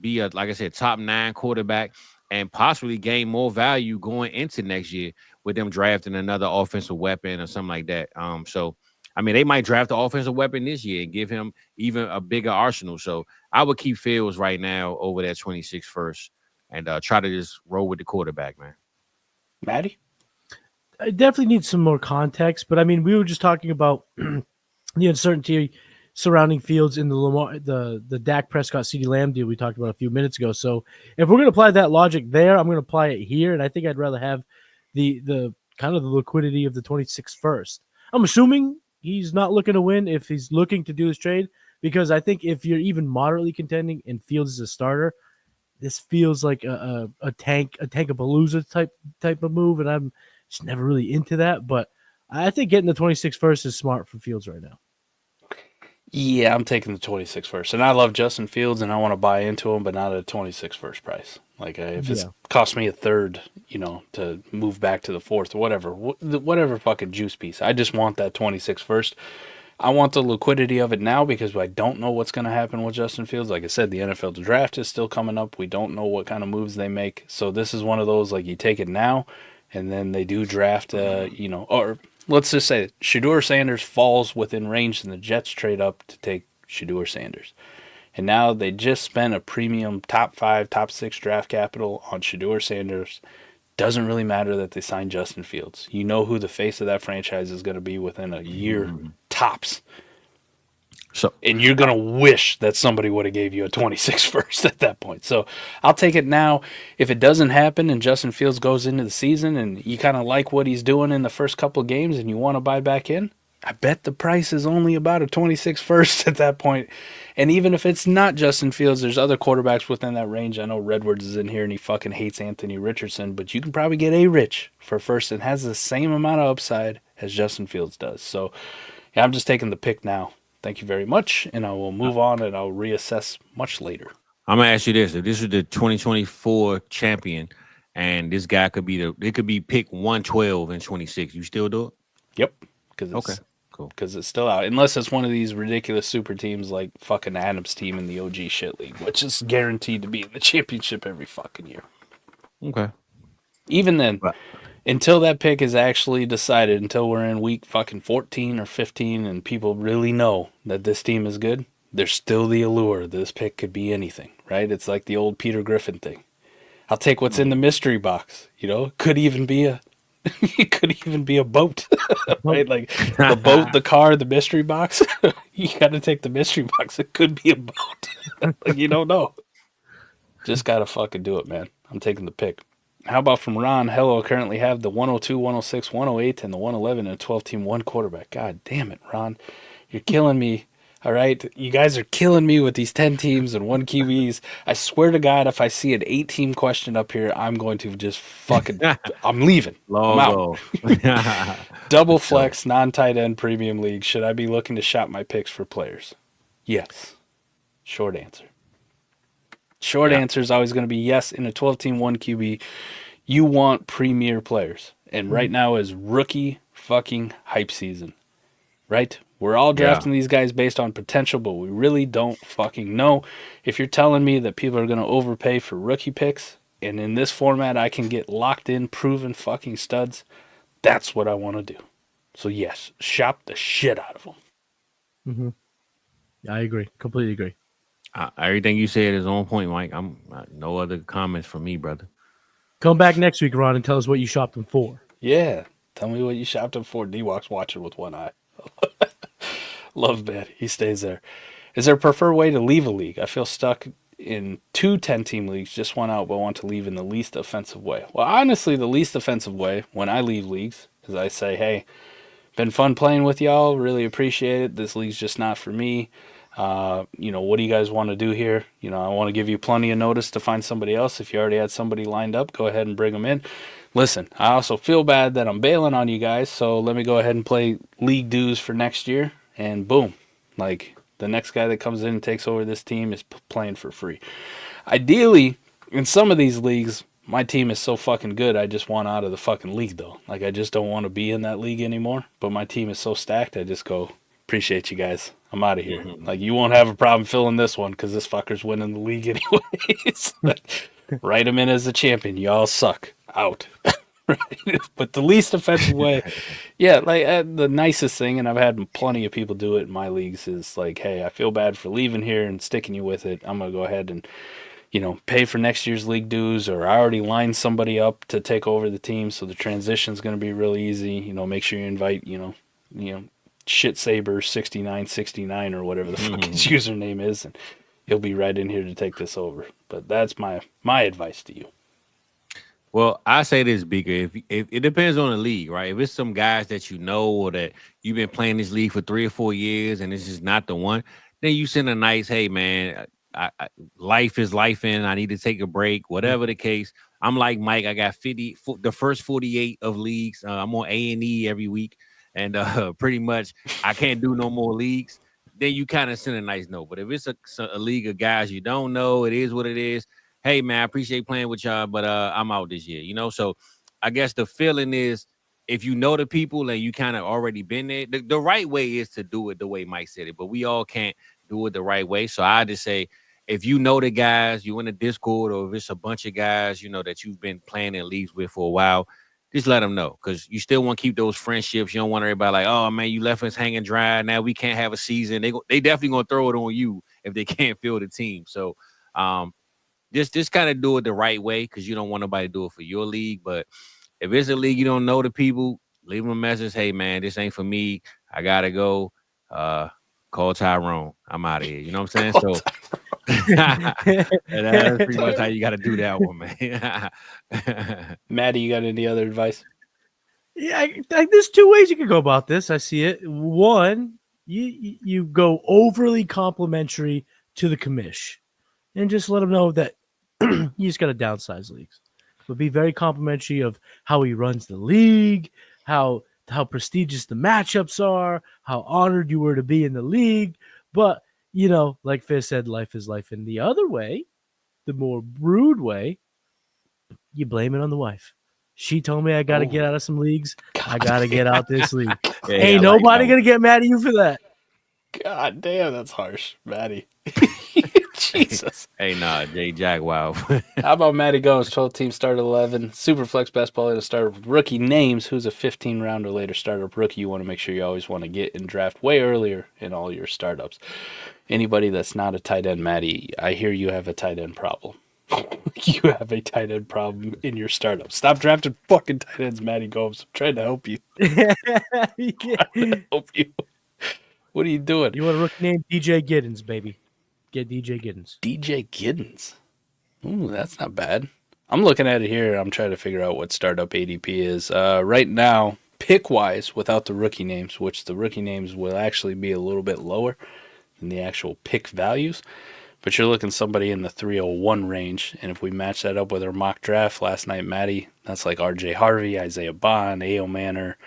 be like I said, top 9 quarterback and possibly gain more value going into next year with them drafting another offensive weapon or something like that. So I mean, they might draft the offensive weapon this year and give him even a bigger arsenal. So I would keep Fields right now over that 26 first and try to just roll with the quarterback, man. Matty? I definitely need some more context, but I mean, we were just talking about the uncertainty surrounding Fields in the Lamar, the Dak Prescott CeeDee Lamb deal we talked about a few minutes ago. So if we're going to apply that logic there, I'm going to apply it here, and I think I'd rather have the kind of the liquidity of the 26th first. I'm assuming he's not looking to win if he's looking to do this trade, because I think if you're even moderately contending and Fields is a starter, this feels like a Tank-a-Palooza type of move, and I'm just never really into that. But I think getting the 26th first is smart for Fields right now. Yeah, I'm taking the 26 first. And I love Justin Fields, and I want to buy into him, but not at a 26 first price. Like, if it's cost me a third, to move back to the fourth or whatever fucking juice piece. I just want that 26 first. I want the liquidity of it now because I don't know what's going to happen with Justin Fields. Like I said, the NFL draft is still coming up. We don't know what kind of moves they make. So this is one of those, like, you take it now, and then they do draft, or let's just say Shedeur Sanders falls within range and the Jets trade up to take Shedeur Sanders. And now they just spent a premium top 5, top 6 draft capital on Shedeur Sanders. Doesn't really matter that they signed Justin Fields. You know who the face of that franchise is going to be within a year, tops. So, and you're going to wish that somebody would have gave you a 26 first at that point. So I'll take it now. If it doesn't happen and Justin Fields goes into the season and you kind of like what he's doing in the first couple of games and you want to buy back in, I bet the price is only about a 26 first at that point. And even if it's not Justin Fields, there's other quarterbacks within that range. I know Redwards is in here and he fucking hates Anthony Richardson, but you can probably get A-Rich for first and has the same amount of upside as Justin Fields does. So yeah, I'm just taking the pick now. Thank you very much, and I will move on and I'll reassess much later. I'm gonna ask you this: if this is the 2024 champion, and this guy could be pick 112 and 26, you still do it? Yep. Okay. Cool. Because it's still out, unless it's one of these ridiculous super teams like fucking Adams' team in the OG shit league, which is guaranteed to be in the championship every fucking year. Okay. Even then. Until that pick is actually decided, until we're in week fucking 14 or 15 and people really know that this team is good, there's still the allure. This pick could be anything, right? It's like the old Peter Griffin thing. I'll take what's in the mystery box, Could even be It could even be a boat, right? Like the boat, the car, the mystery box. You got to take the mystery box. It could be a boat. Like, you don't know. Just got to fucking do it, man. I'm taking the pick. How about from Ron? Hello, I currently have the 102, 106, 108, and the 111 and a 12-team one quarterback. God damn it, Ron. You're killing me. All right? You guys are killing me with these 10 teams and 1 QBs. I swear to God, if I see an 8-team question up here, I'm going to just fucking... I'm leaving. I'm out. Double flex, non-tight end premium league. Should I be looking to shop my picks for players? Yes. Short answer. Short answer is always going to be yes. In a 12-team 1 QB, you want premier players. And right now is rookie fucking hype season. Right? We're all drafting these guys based on potential, but we really don't fucking know. If you're telling me that people are going to overpay for rookie picks, and in this format I can get locked in, proven fucking studs, that's what I want to do. So yes, shop the shit out of them. Mm-hmm. I agree. Completely agree. Everything you said is on point, Mike. I'm no other comments from me, brother. Come back next week, Ron, and tell us what you shopped them for. Yeah. Tell me what you shopped them for. D-Walk's watching with one eye. Love Matt. He stays there. Is there a preferred way to leave a league? I feel stuck in 2 10-team leagues, just one out, but want to leave in the least offensive way. Well, honestly, the least offensive way when I leave leagues is I say, hey, been fun playing with y'all. Really appreciate it. This league's just not for me. What do you guys want to do here? I want to give you plenty of notice to find somebody else. If you already had somebody lined up, go ahead and bring them in. Listen, I also feel bad that I'm bailing on you guys, so let me go ahead and play league dues for next year, and boom. Like, the next guy that comes in and takes over this team is playing for free. Ideally, in some of these leagues, my team is so fucking good, I just want out of the fucking league, though. Like, I just don't want to be in that league anymore, but my team is so stacked, I just go, appreciate you guys. I'm out of here. Mm-hmm. Like, you won't have a problem filling this one because this fucker's winning the league anyways. Write him in as a champion. Y'all suck. Out. Right? But the least offensive way, the nicest thing, and I've had plenty of people do it in my leagues, is like, hey, I feel bad for leaving here and sticking you with it. I'm going to go ahead and, pay for next year's league dues, or I already lined somebody up to take over the team, so the transition's going to be really easy. Make sure you invite, Shit Saber 6969 or whatever the fuck his username is, and he'll be right in here to take this over. But that's my advice to you. Well, I say this, Beaker. If it depends on the league, right? If it's some guys that you know or that you've been playing this league for 3 or 4 years and this is not the one, then you send a nice, hey man, life is life, and I need to take a break. Whatever the case, I'm like Mike. I got the first 48 of leagues. I'm on A&E every week, and pretty much I can't do no more leagues. Then you kind of send a nice note. But if it's a league of guys you don't know, it is what it is. Hey, man, I appreciate playing with y'all, but I'm out this year, So I guess the feeling is if you know the people and you kind of already been there, the right way is to do it the way Mike said it, but we all can't do it the right way. So I just say, if you know the guys, you in the Discord, or if it's a bunch of guys, that you've been playing in leagues with for a while, just let them know, because you still want to keep those friendships. You don't want everybody like, oh, man, you left us hanging dry. Now we can't have a season. They definitely going to throw it on you if they can't field the team. So, just kind of do it the right way, because you don't want nobody to do it for your league. But if it's a league you don't know the people, leave them a message. Hey, man, this ain't for me. I got to go. Call Tyrone. I'm out of here. You know what I'm saying? So that's pretty much how you got to do that one, man. Matty, you got any other advice? Yeah, there's 2 ways you can go about this. I see it. One, you go overly complimentary to the commish, and just let them know that you just got to downsize leagues. But be very complimentary of how he runs the league, how prestigious the matchups are, how honored you were to be in the league. But, like Fizz said, life is life. And the other way, the more rude way, you blame it on the wife. She told me I got to get out of some leagues. I got to get out this league. Ain't nobody going to get mad at you for that. God damn, that's harsh, Matty. Jesus. Hey, nah, J Jack, wow. How about Matty Gomes, 12-team start 11, Superflex best ball to start with rookie names, who's a 15-round or later startup rookie you want to make sure you always want to get and draft way earlier in all your startups. Anybody that's not a tight end, Matty, I hear you have a tight end problem. You have a tight end problem in your startup. Stop drafting fucking tight ends, Matty Gomes. I'm trying to help you. Help you. What are you doing? You want a rookie name? DJ Giddens, baby. Get DJ Giddens. DJ Giddens. Ooh, that's not bad. I'm looking at it here. I'm trying to figure out what startup ADP is. Right now, pick-wise, without the rookie names, which the rookie names will actually be a little bit lower than the actual pick values, but you're looking somebody in the 301 range, and if we match that up with our mock draft last night, Matty, that's like R.J. Harvey, Isaiah Bond, A.O. Manor,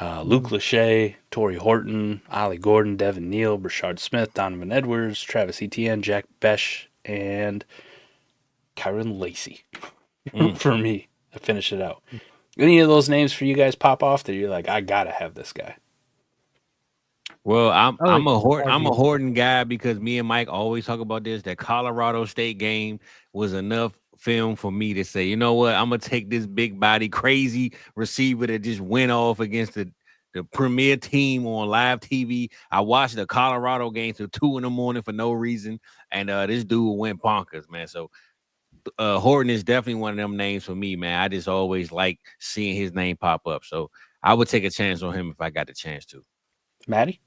Luke Lachey, Torrey Horton, Ollie Gordon, Devin Neal, Brashard Smith, Donovan Edwards, Travis Etienne, Jack Besh, and Kyron Lacey for me to finish it out. Any of those names for you guys pop off that you're like, I gotta have this guy? Well, I'm a Horton guy because me and Mike always talk about this. That Colorado State game was enough film for me to say, you know what, I'm gonna take this big body crazy receiver that just went off against the premier team on live TV. I watched the Colorado game till 2 a.m. for no reason, and this dude went bonkers, man. So Horton is definitely one of them names for me, man. I just always like seeing his name pop up, so I would take a chance on him if I got the chance to. Matty?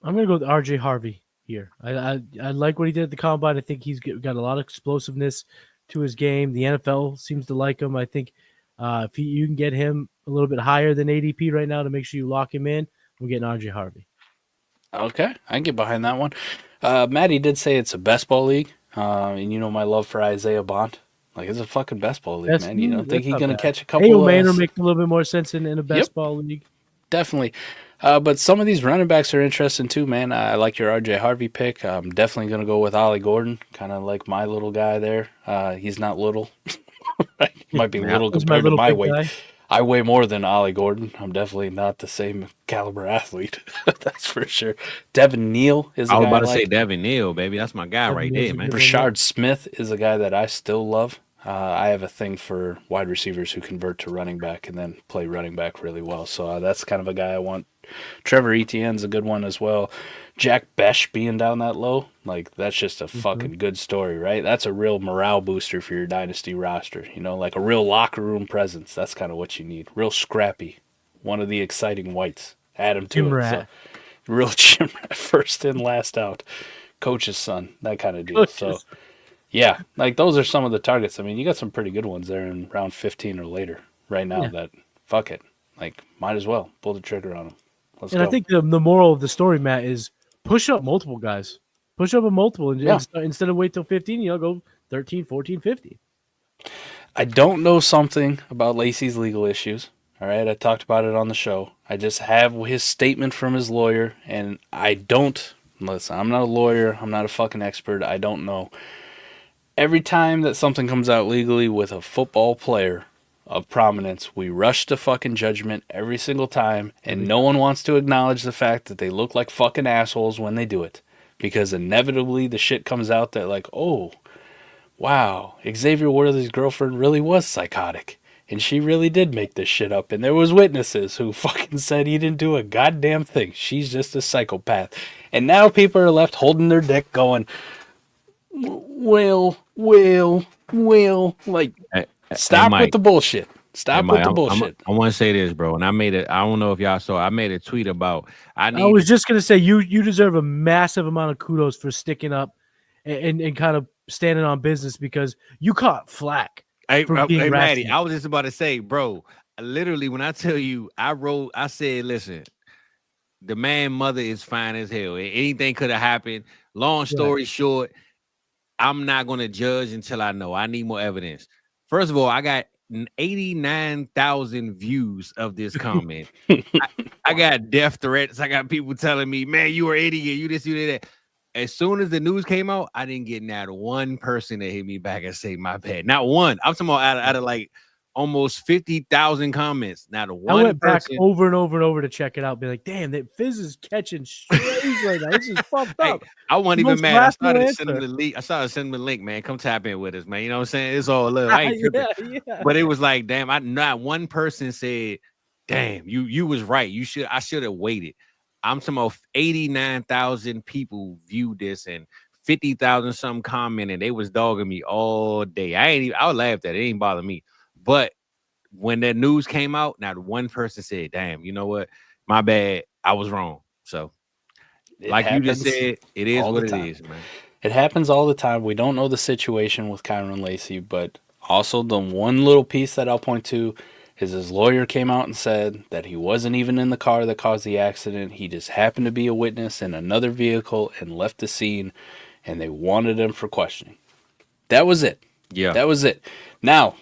I'm going to go with R.J. Harvey here. I like what he did at the Combine. I think he's got a lot of explosiveness to his game. The NFL seems to like him. I think if you can get him a little bit higher than ADP right now to make sure you lock him in, I'm getting R.J. Harvey. Okay, I can get behind that one. Matty did say it's a best ball league, and you know my love for Isaiah Bond. Like, it's a fucking best ball league, man. You don't think he's going to catch a couple of... Manor make a little bit more sense in a best ball league. Definitely. But some of these running backs are interesting too, man. I like your R.J. Harvey pick. I'm definitely going to go with Ollie Gordon, kind of like my little guy there. He's not little. Right? He might be little compared to my weight. Guy. I weigh more than Ollie Gordon. I'm definitely not the same caliber athlete. That's for sure. Devin Neal is a guy I was about to say Devin Neal, baby. That's my guy right there, man. Brashard Smith is a guy that I still love. I have a thing for wide receivers who convert to running back and then play running back really well. So that's kind of a guy I want. Trevor Etienne's a good one as well. Jack Besh being down that low, like, that's just a fucking good story, right? That's a real morale booster for your dynasty roster. You know, like a real locker room presence. That's kind of what you need. Real scrappy. One of the exciting whites. Add him to it. So, real gym rat, first in, last out. Coach's son, that kind of deal. So, yeah, like those are some of the targets. I mean, you got some pretty good ones there in round 15 or later right now that, fuck it. Like, might as well pull the trigger on them. Let's go. I think the moral of the story, Matt, is push up multiple guys. Push up a multiple. And instead of wait till 15, go 13, 14, 15. I don't know something about Lacey's legal issues. All right, I talked about it on the show. I just have his statement from his lawyer, and I don't, listen, I'm not a lawyer. I'm not a fucking expert. I don't know. Every time that something comes out legally with a football player of prominence, we rush to fucking judgment every single time, and no one wants to acknowledge the fact that they look like fucking assholes when they do it, because inevitably the shit comes out that, like, oh, wow, Xavier Worthy's girlfriend really was psychotic, and she really did make this shit up, and there was witnesses who fucking said he didn't do a goddamn thing. She's just a psychopath. And now people are left holding their dick going, well, like, stop with the bullshit. Stop with the bullshit. I want to say this, bro. And I don't know if y'all saw, I made a tweet about, I was just going to say, you deserve a massive amount of kudos for sticking up and kind of standing on business, because you caught flack. Hey, Matty, I was just about to say, bro, literally, when I tell you, I said, listen, the man mother is fine as hell. Anything could have happened. Long story short, I'm not going to judge until I know. I need more evidence. First of all, I got 89,000 views of this comment. I got death threats. I got people telling me, man, you are an idiot. You this, you that. As soon as the news came out, I didn't get not one person that hit me back and say my bad. Not one. I'm talking about out of like almost 50,000 comments. Not one. I went back over and over and over to check it out. Be like, damn, that Fizz is catching strays right now. This is fucked up. I wasn't even mad. I started sending the link, man. Come tap in with us, man. You know what I'm saying? It's all love. But it was like, damn, not one person said, damn, you was right. I should have waited. I'm talking about 89,000 people viewed this, and 50,000 something commenting. They was dogging me all day. I would laugh at it. It ain't bother me. But when that news came out, not one person said, damn, you know what? My bad. I was wrong. So like you just said, it is what it is, man. It happens all the time. We don't know the situation with Kyron Lacy, but also the one little piece that I'll point to is his lawyer came out and said that he wasn't even in the car that caused the accident. He just happened to be a witness in another vehicle and left the scene, and they wanted him for questioning. That was it. Yeah. That was it. Now,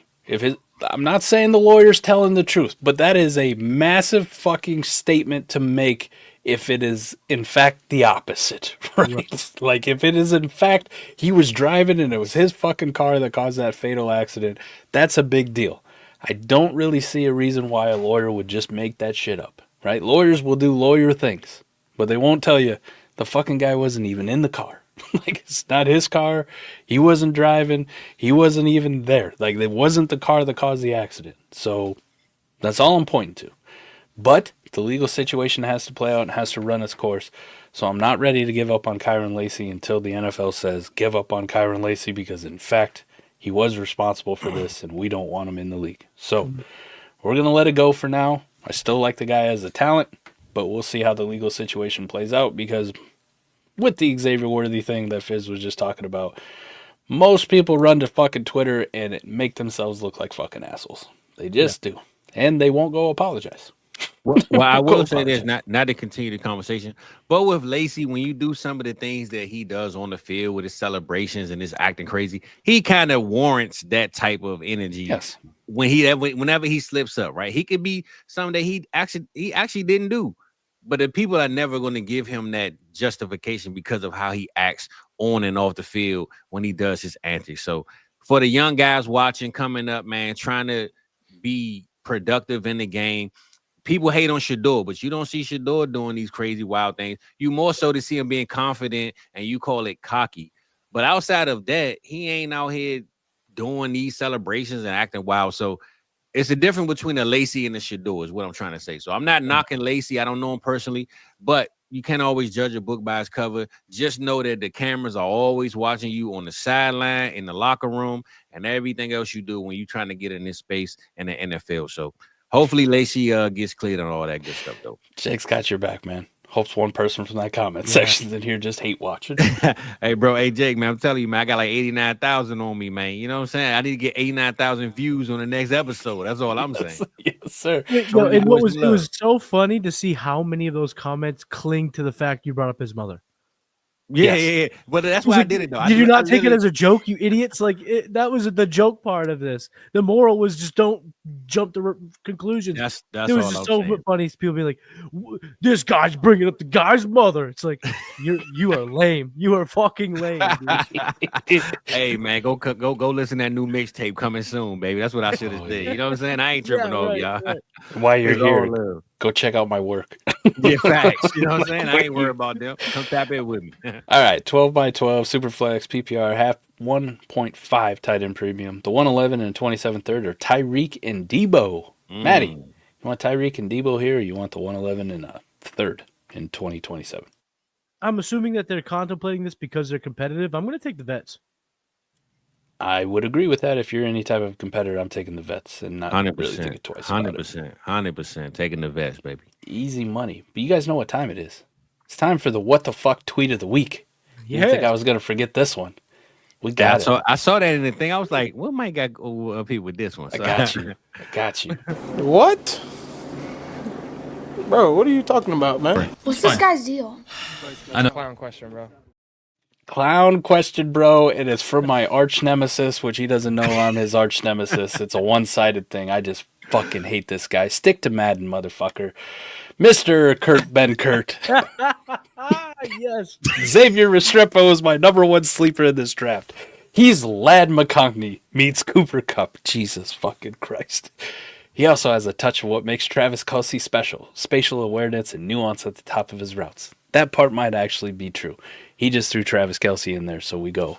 I'm not saying the lawyer's telling the truth, but that is a massive fucking statement to make if it is in fact the opposite, right? Like if it is in fact he was driving and it was his fucking car that caused that fatal accident, that's a big deal. I don't really see a reason why a lawyer would just make that shit up, right? Lawyers will do lawyer things, but they won't tell you the fucking guy wasn't even in the car. Like, it's not his car. He wasn't driving. He wasn't even there. Like, it wasn't the car that caused the accident. So that's all I'm pointing to. But the legal situation has to play out and has to run its course. So I'm not ready to give up on Kyron Lacy until the NFL says give up on Kyron Lacy, because in fact he was responsible for this and we don't want him in the league. So we're going to let it go for now. I still like the guy as a talent, but we'll see how the legal situation plays out, because with the Xavier Worthy thing that Fizz was just talking about, most people run to fucking Twitter and make themselves look like fucking assholes. They just do. And they won't go apologize. Well, I will say this, not to continue the conversation, but with Lacy, when you do some of the things that he does on the field with his celebrations and his acting crazy, he kind of warrants that type of energy. Yes. Whenever he slips up, right? He could be something that he actually didn't do. But the people are never going to give him that justification because of how he acts on and off the field when he does his antics. So for the young guys watching, coming up, man, trying to be productive in the game, people hate on Shador, but you don't see Shador doing these crazy, wild things. You more so to see him being confident, and you call it cocky. But outside of that, he ain't out here doing these celebrations and acting wild. So it's a difference between a Lacy and a Shador is what I'm trying to say. So I'm not knocking Lacy. I don't know him personally, but you can't always judge a book by its cover. Just know that the cameras are always watching you on the sideline, in the locker room, and everything else you do when you're trying to get in this space in the NFL. So hopefully Lacy gets cleared on all that good stuff, though. Jake's got your back, man. Hopes one person from that comment section in here just hate watching. Hey, bro. Hey, Jake, man, I'm telling you, man, I got like 89,000 on me, man. You know what I'm saying? I need to get 89,000 views on the next episode. That's all I'm saying. Yes, sir. No, and it was so funny to see how many of those comments cling to the fact you brought up his mother. Yeah. But that's why I did it, though. Did you not take it as a joke, you idiots? Like, that was the joke part of this. The moral was just don't jump to conclusions. That's it was just so funny. People be like, "This guy's bringing up the guy's mother." It's like, you are lame. You are fucking lame. Dude. Hey, man, go listen to that new mixtape coming soon, baby. That's what I should have did. You know what I'm saying? I ain't tripping over y'all. Right. While you're here, go check out my work. Yeah, facts. You know what I'm saying? I ain't worried about them. Come tap in with me. All right, 12 by 12, Superflex, PPR, half 1.5 tight end premium. The 111 and 27 third are Tyreek and Debo. Matty, you want Tyreek and Debo here, or you want the 111 and a third in 2027? I'm assuming that they're contemplating this because they're competitive. I'm going to take the vets. I would agree with that. If you're any type of competitor, I'm taking the vets and not 100%, really thinking twice. 100%. Taking the vets, baby. Easy money. But you guys know what time it is. It's time for the what the fuck tweet of the week. Yeah. You think I was going to forget this one? We got it. I saw that in the thing. I was like, what might got up here with this one? So, I got you. What? Bro, what are you talking about, man? What's this guy's deal? I know. Clown question, bro. Clown question, bro. It is from my arch nemesis, which he doesn't know I'm his arch nemesis. It's a one-sided thing. I just fucking hate this guy. Stick to Madden, motherfucker. Mr. Kurt Benkert. Yes. Xavier Restrepo is my number one sleeper in this draft. He's Lad McConkey meets Cooper Kupp. Jesus fucking Christ. He also has a touch of what makes Travis Kelce special. Spatial awareness and nuance at the top of his routes. That part might actually be true. He just threw Travis Kelce in there, so we go.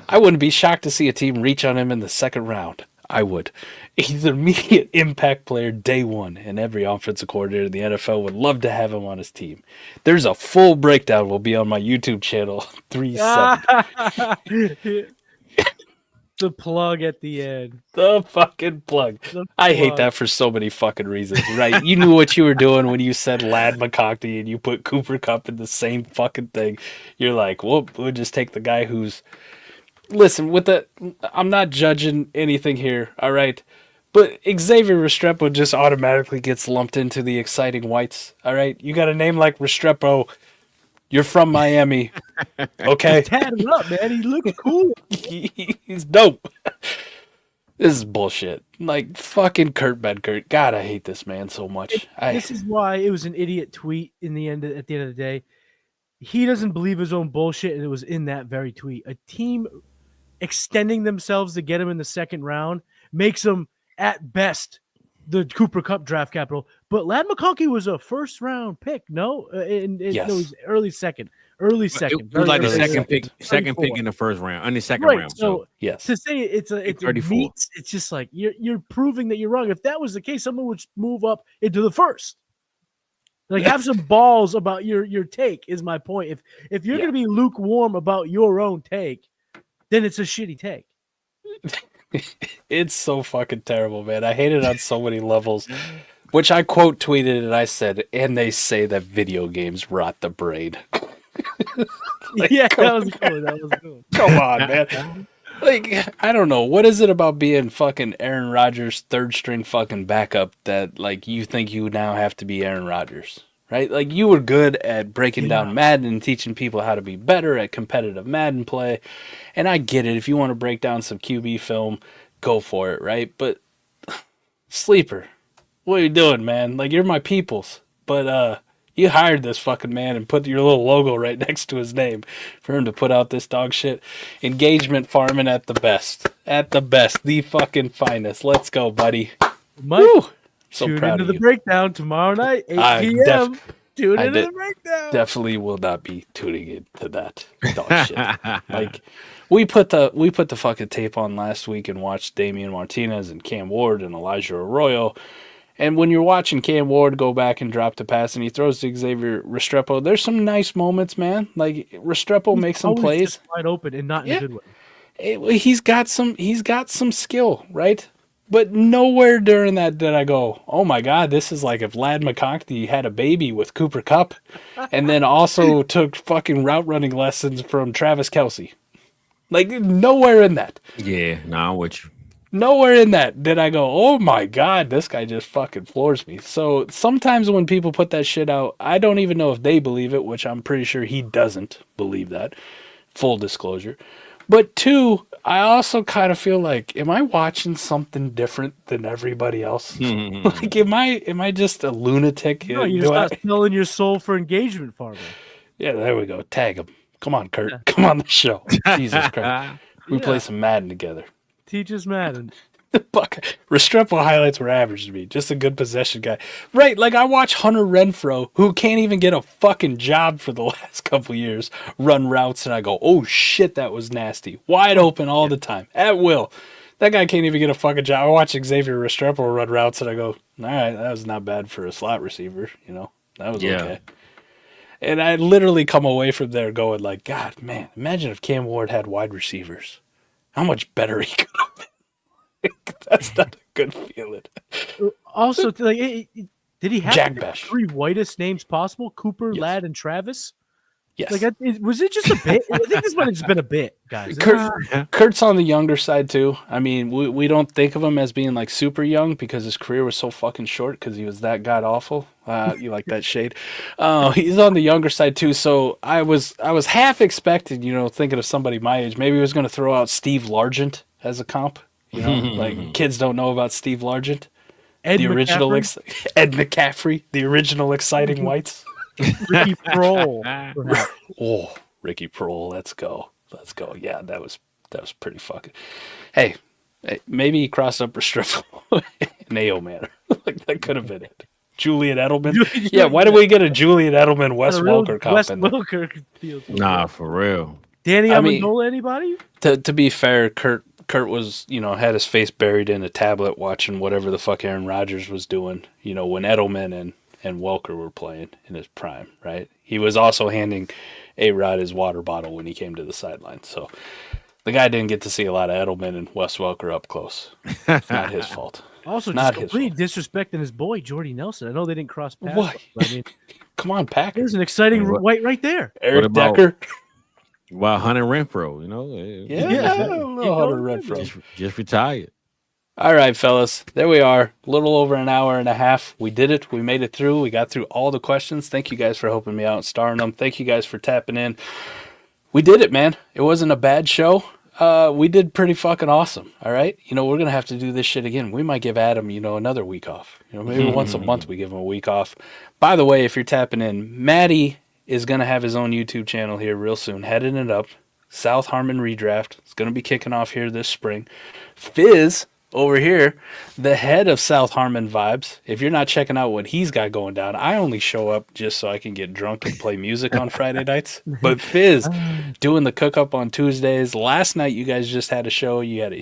I wouldn't be shocked to see a team reach on him in the second round. I would. He's an immediate impact player day one, and every offensive coordinator in the NFL would love to have him on his team. There's a full breakdown will be on my YouTube channel, 3-7. The plug at the end. The fucking plug. I hate that for so many fucking reasons, right? You knew what you were doing when you said Lad McConkey and you put Cooper Kupp in the same fucking thing. You're like, well, we'll just take the guy who's... Listen, I'm not judging anything here, all right? But Xavier Restrepo just automatically gets lumped into the exciting whites, all right? You got a name like Restrepo. You're from Miami, okay? Tatted up, man. He looking cool. He's dope. This is bullshit. Like, fucking Kurt Benkert. God, I hate this man so much. This is why it was an idiot tweet at the end of the day. He doesn't believe his own bullshit, and it was in that very tweet. A team extending themselves to get him in the second round makes them, at best, the Cooper Kupp draft capital. But Lad McConkey was a first-round pick, no? Yes. No, it was early second. Early second. It was like the second 34. pick in the first round. On the second Right, round. so yes. to say it's a 34. meets, it's just like you're proving that you're wrong. If that was the case, someone would move up into the first. Like, have some balls about your take is my point. If you're going to be lukewarm about your own take, then it's a shitty take. It's so fucking terrible, man. I hate it on so many levels. Which I quote tweeted and I said, and they say that video games rot the brain. Like, yeah, that was good. That was good. Come on, man. Like, I don't know. What is it about being fucking Aaron Rodgers' third string fucking backup that, like, you think you now have to be Aaron Rodgers, right? Like, you were good at breaking down Madden and teaching people how to be better at competitive Madden play. And I get it. If you want to break down some QB film, go for it, right? But, Sleeper, what are you doing, man? Like, you're my peoples. But, you hired this fucking man and put your little logo right next to his name for him to put out this dog shit. Engagement farming at the best. At the best. The fucking finest. Let's go, buddy. Mike, Woo! So tune proud into of the you. breakdown tomorrow night, 8 p.m. Tune into the breakdown. Definitely will not be tuning into that dog shit. Like, we put the fucking tape on last week and watched Damian Martinez and Cam Ward and Elijah Arroyo. And when you're watching Cam Ward go back and drop the pass and he throws to Xavier Restrepo, there's some nice moments, man. Like, Restrepo makes some plays. Just wide open and not in a good way. He's got some skill, right? But nowhere during that did I go, oh my God, this is like if Lad McConkey had a baby with Cooper Kupp and then also took fucking route running lessons from Travis Kelce. Like, nowhere in that. Yeah, nah, I'm with you. Nowhere in that did I go, oh my God, this guy just fucking floors me. So sometimes when people put that shit out, I don't even know if they believe it, which I'm pretty sure he doesn't believe that. Full disclosure. But two, I also kind of feel like, am I watching something different than everybody else? Like, am I just a lunatic? No, you're just not selling your soul for engagement farming. Yeah, there we go. Tag him. Come on, Kurt. Yeah. Come on the show. Jesus Christ. We play some Madden together. Teach us Madden. Restrepo highlights were average to me. Just a good possession guy. Right, like I watch Hunter Renfrow, who can't even get a fucking job for the last couple years, run routes, and I go, oh shit, that was nasty. Wide open all the time. At will. That guy can't even get a fucking job. I watch Xavier Restrepo run routes, and I go, all right, that was not bad for a slot receiver. You know, that was okay. And I literally come away from there going like, God, man, imagine if Cam Ward had wide receivers. How much better he could have been. That's not a good feeling. Also, like, did he have Jack the Besh. three whitest names possible? Cooper, Ladd, and Travis? Yes. Like, was it just a bit? I think this might have just been a bit, guys. Kurt's on the younger side, too. I mean, we don't think of him as being, like, super young because his career was so fucking short because he was that god-awful. You like that shade? He's on the younger side, too. So I was half expecting, thinking of somebody my age. Maybe he was going to throw out Steve Largent as a comp. Like, kids don't know about Steve Largent. Ed McCaffrey, the original exciting whites. Ricky Prohl. Oh, Ricky Prohl, let's go. Yeah, that was pretty fucking. Hey, maybe he crossed up Restrepo and AO Manor. Like, that could have been it. Julian Edelman. Yeah, why did we get a Julian Edelman Wes Welker comp? Wes Welker field. Nah, for real. Danny Amendola, anybody? To be fair, Kurt Kurt was, had his face buried in a tablet watching whatever the fuck Aaron Rodgers was doing, when Edelman and Welker were playing in his prime, right? He was also handing A-Rod his water bottle when he came to the sideline. So the guy didn't get to see a lot of Edelman and Wes Welker up close. It's not his fault. Also, not just complete disrespecting his boy, Jordy Nelson. I know they didn't cross paths. What? But I mean, come on, Packers. There's an exciting white right there. Eric Decker. Well, Hunter Renfro, Hunter Renfro. Just retired. All right, fellas. There we are. A little over an hour and a half. We did it. We made it through. We got through all the questions. Thank you guys for helping me out and starring them. Thank you guys for tapping in. We did it, man. It wasn't a bad show. We did pretty fucking awesome. All right. We're going to have to do this shit again. We might give Adam, another week off. Maybe once a month we give him a week off. By the way, if you're tapping in, Matty is going to have his own YouTube channel here real soon. Heading it up. South Harmon Redraft. It's going to be kicking off here this spring. Fizz over here, the head of South Harmon Vibes. If you're not checking out what he's got going down, I only show up just so I can get drunk and play music on Friday nights. But Fizz doing the cook up on Tuesdays. Last night you guys just had a show. You had a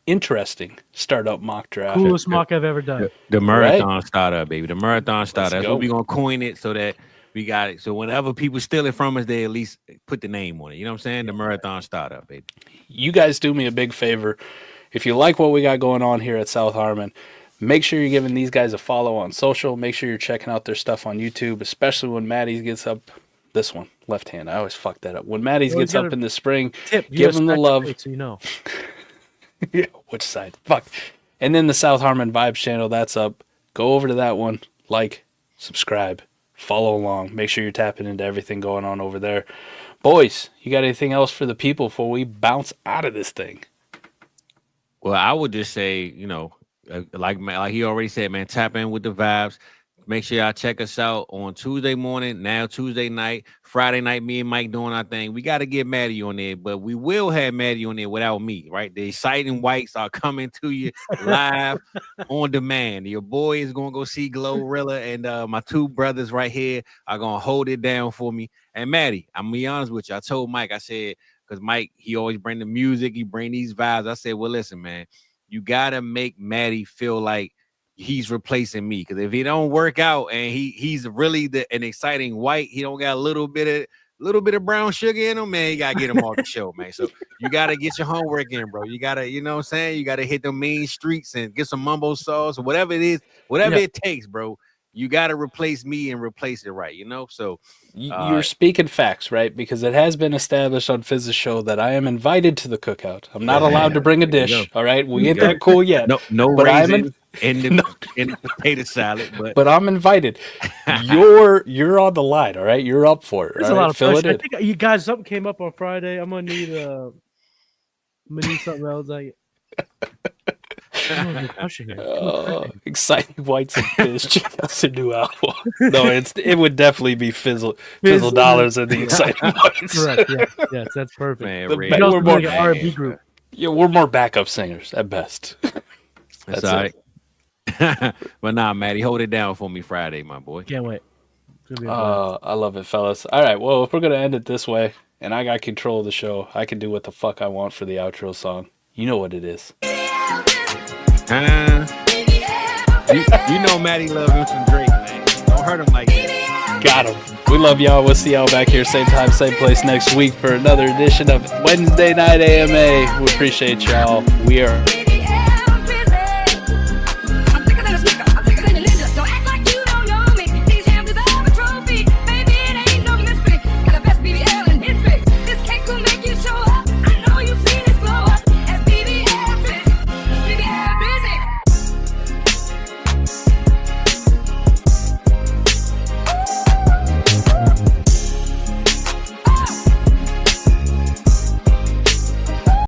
interesting startup mock draft. Coolest mock I've ever done. The marathon startup, baby. The marathon startup. That's go. what we're going to coin it so that we got it. So whenever people steal it from us, they at least put the name on it. You know what I'm saying? The marathon startup, baby. You guys do me a big favor. If you like what we got going on here at South Harmon, make sure you're giving these guys a follow on social. Make sure you're checking out their stuff on YouTube, especially when Matty gets up. This one, left hand. I always fuck that up. When Matty gets up in the spring, give him the love. So you know. Yeah, which side? Fuck. And then the South Harmon Vibes channel, that's up. Go over to that one. Like, subscribe, follow along. Make sure you're tapping into everything going on over there. Boys, you got anything else for the people before we bounce out of this thing? Well, I would just say, like he already said, man, tap in with the vibes. Make sure y'all check us out on Tuesday morning, now Tuesday night, Friday night, me and Mike doing our thing. We got to get Matty on there, but we will have Matty on there without me, right? The exciting whites are coming to you live on demand. Your boy is going to go see Glorilla, and my two brothers right here are going to hold it down for me. And Matty, I'm going to be honest with you. I told Mike, I said, because Mike, he always bring the music, he bring these vibes. I said, well, listen, man, you got to make Matty feel like he's replacing me, because if he don't work out and he's really an exciting white, he don't got a little bit of brown sugar in him, man, you gotta get him off the show, man. So you gotta get your homework in, bro. You gotta, you know what I'm saying, you gotta hit the main streets and get some mumbo sauce or whatever it is, whatever it takes, bro. You gotta replace me and replace it right, so you're speaking facts, right? Because it has been established on Fizz's show that I am invited to the cookout. I'm not allowed to bring a dish. All right, we ain't that cool yet. No raisins in the potato salad, but I'm invited. You're on the line. All right, you're up for it. There's a lot of pressure. I think you guys, something came up on Friday. I'm gonna need something else. Exciting whites and fish. Check out the new album. No, it would definitely be Fizzle Dollars and the Exciting Whites. Correct. Yes, that's perfect. Man, we're more R&B group. Yeah, we're more backup singers at best. That's all right. But nah, Matty, hold it down for me Friday, my boy. Can't wait. I love it, fellas. All right, well, if we're gonna end it this way, and I got control of the show, I can do what the fuck I want for the outro song. You know what it is. You know Matty love him some Drake, man. Don't hurt him like that. Got him. We love y'all. We'll see y'all back here same time, same place next week for another edition of Wednesday Night AMA. We appreciate y'all. We are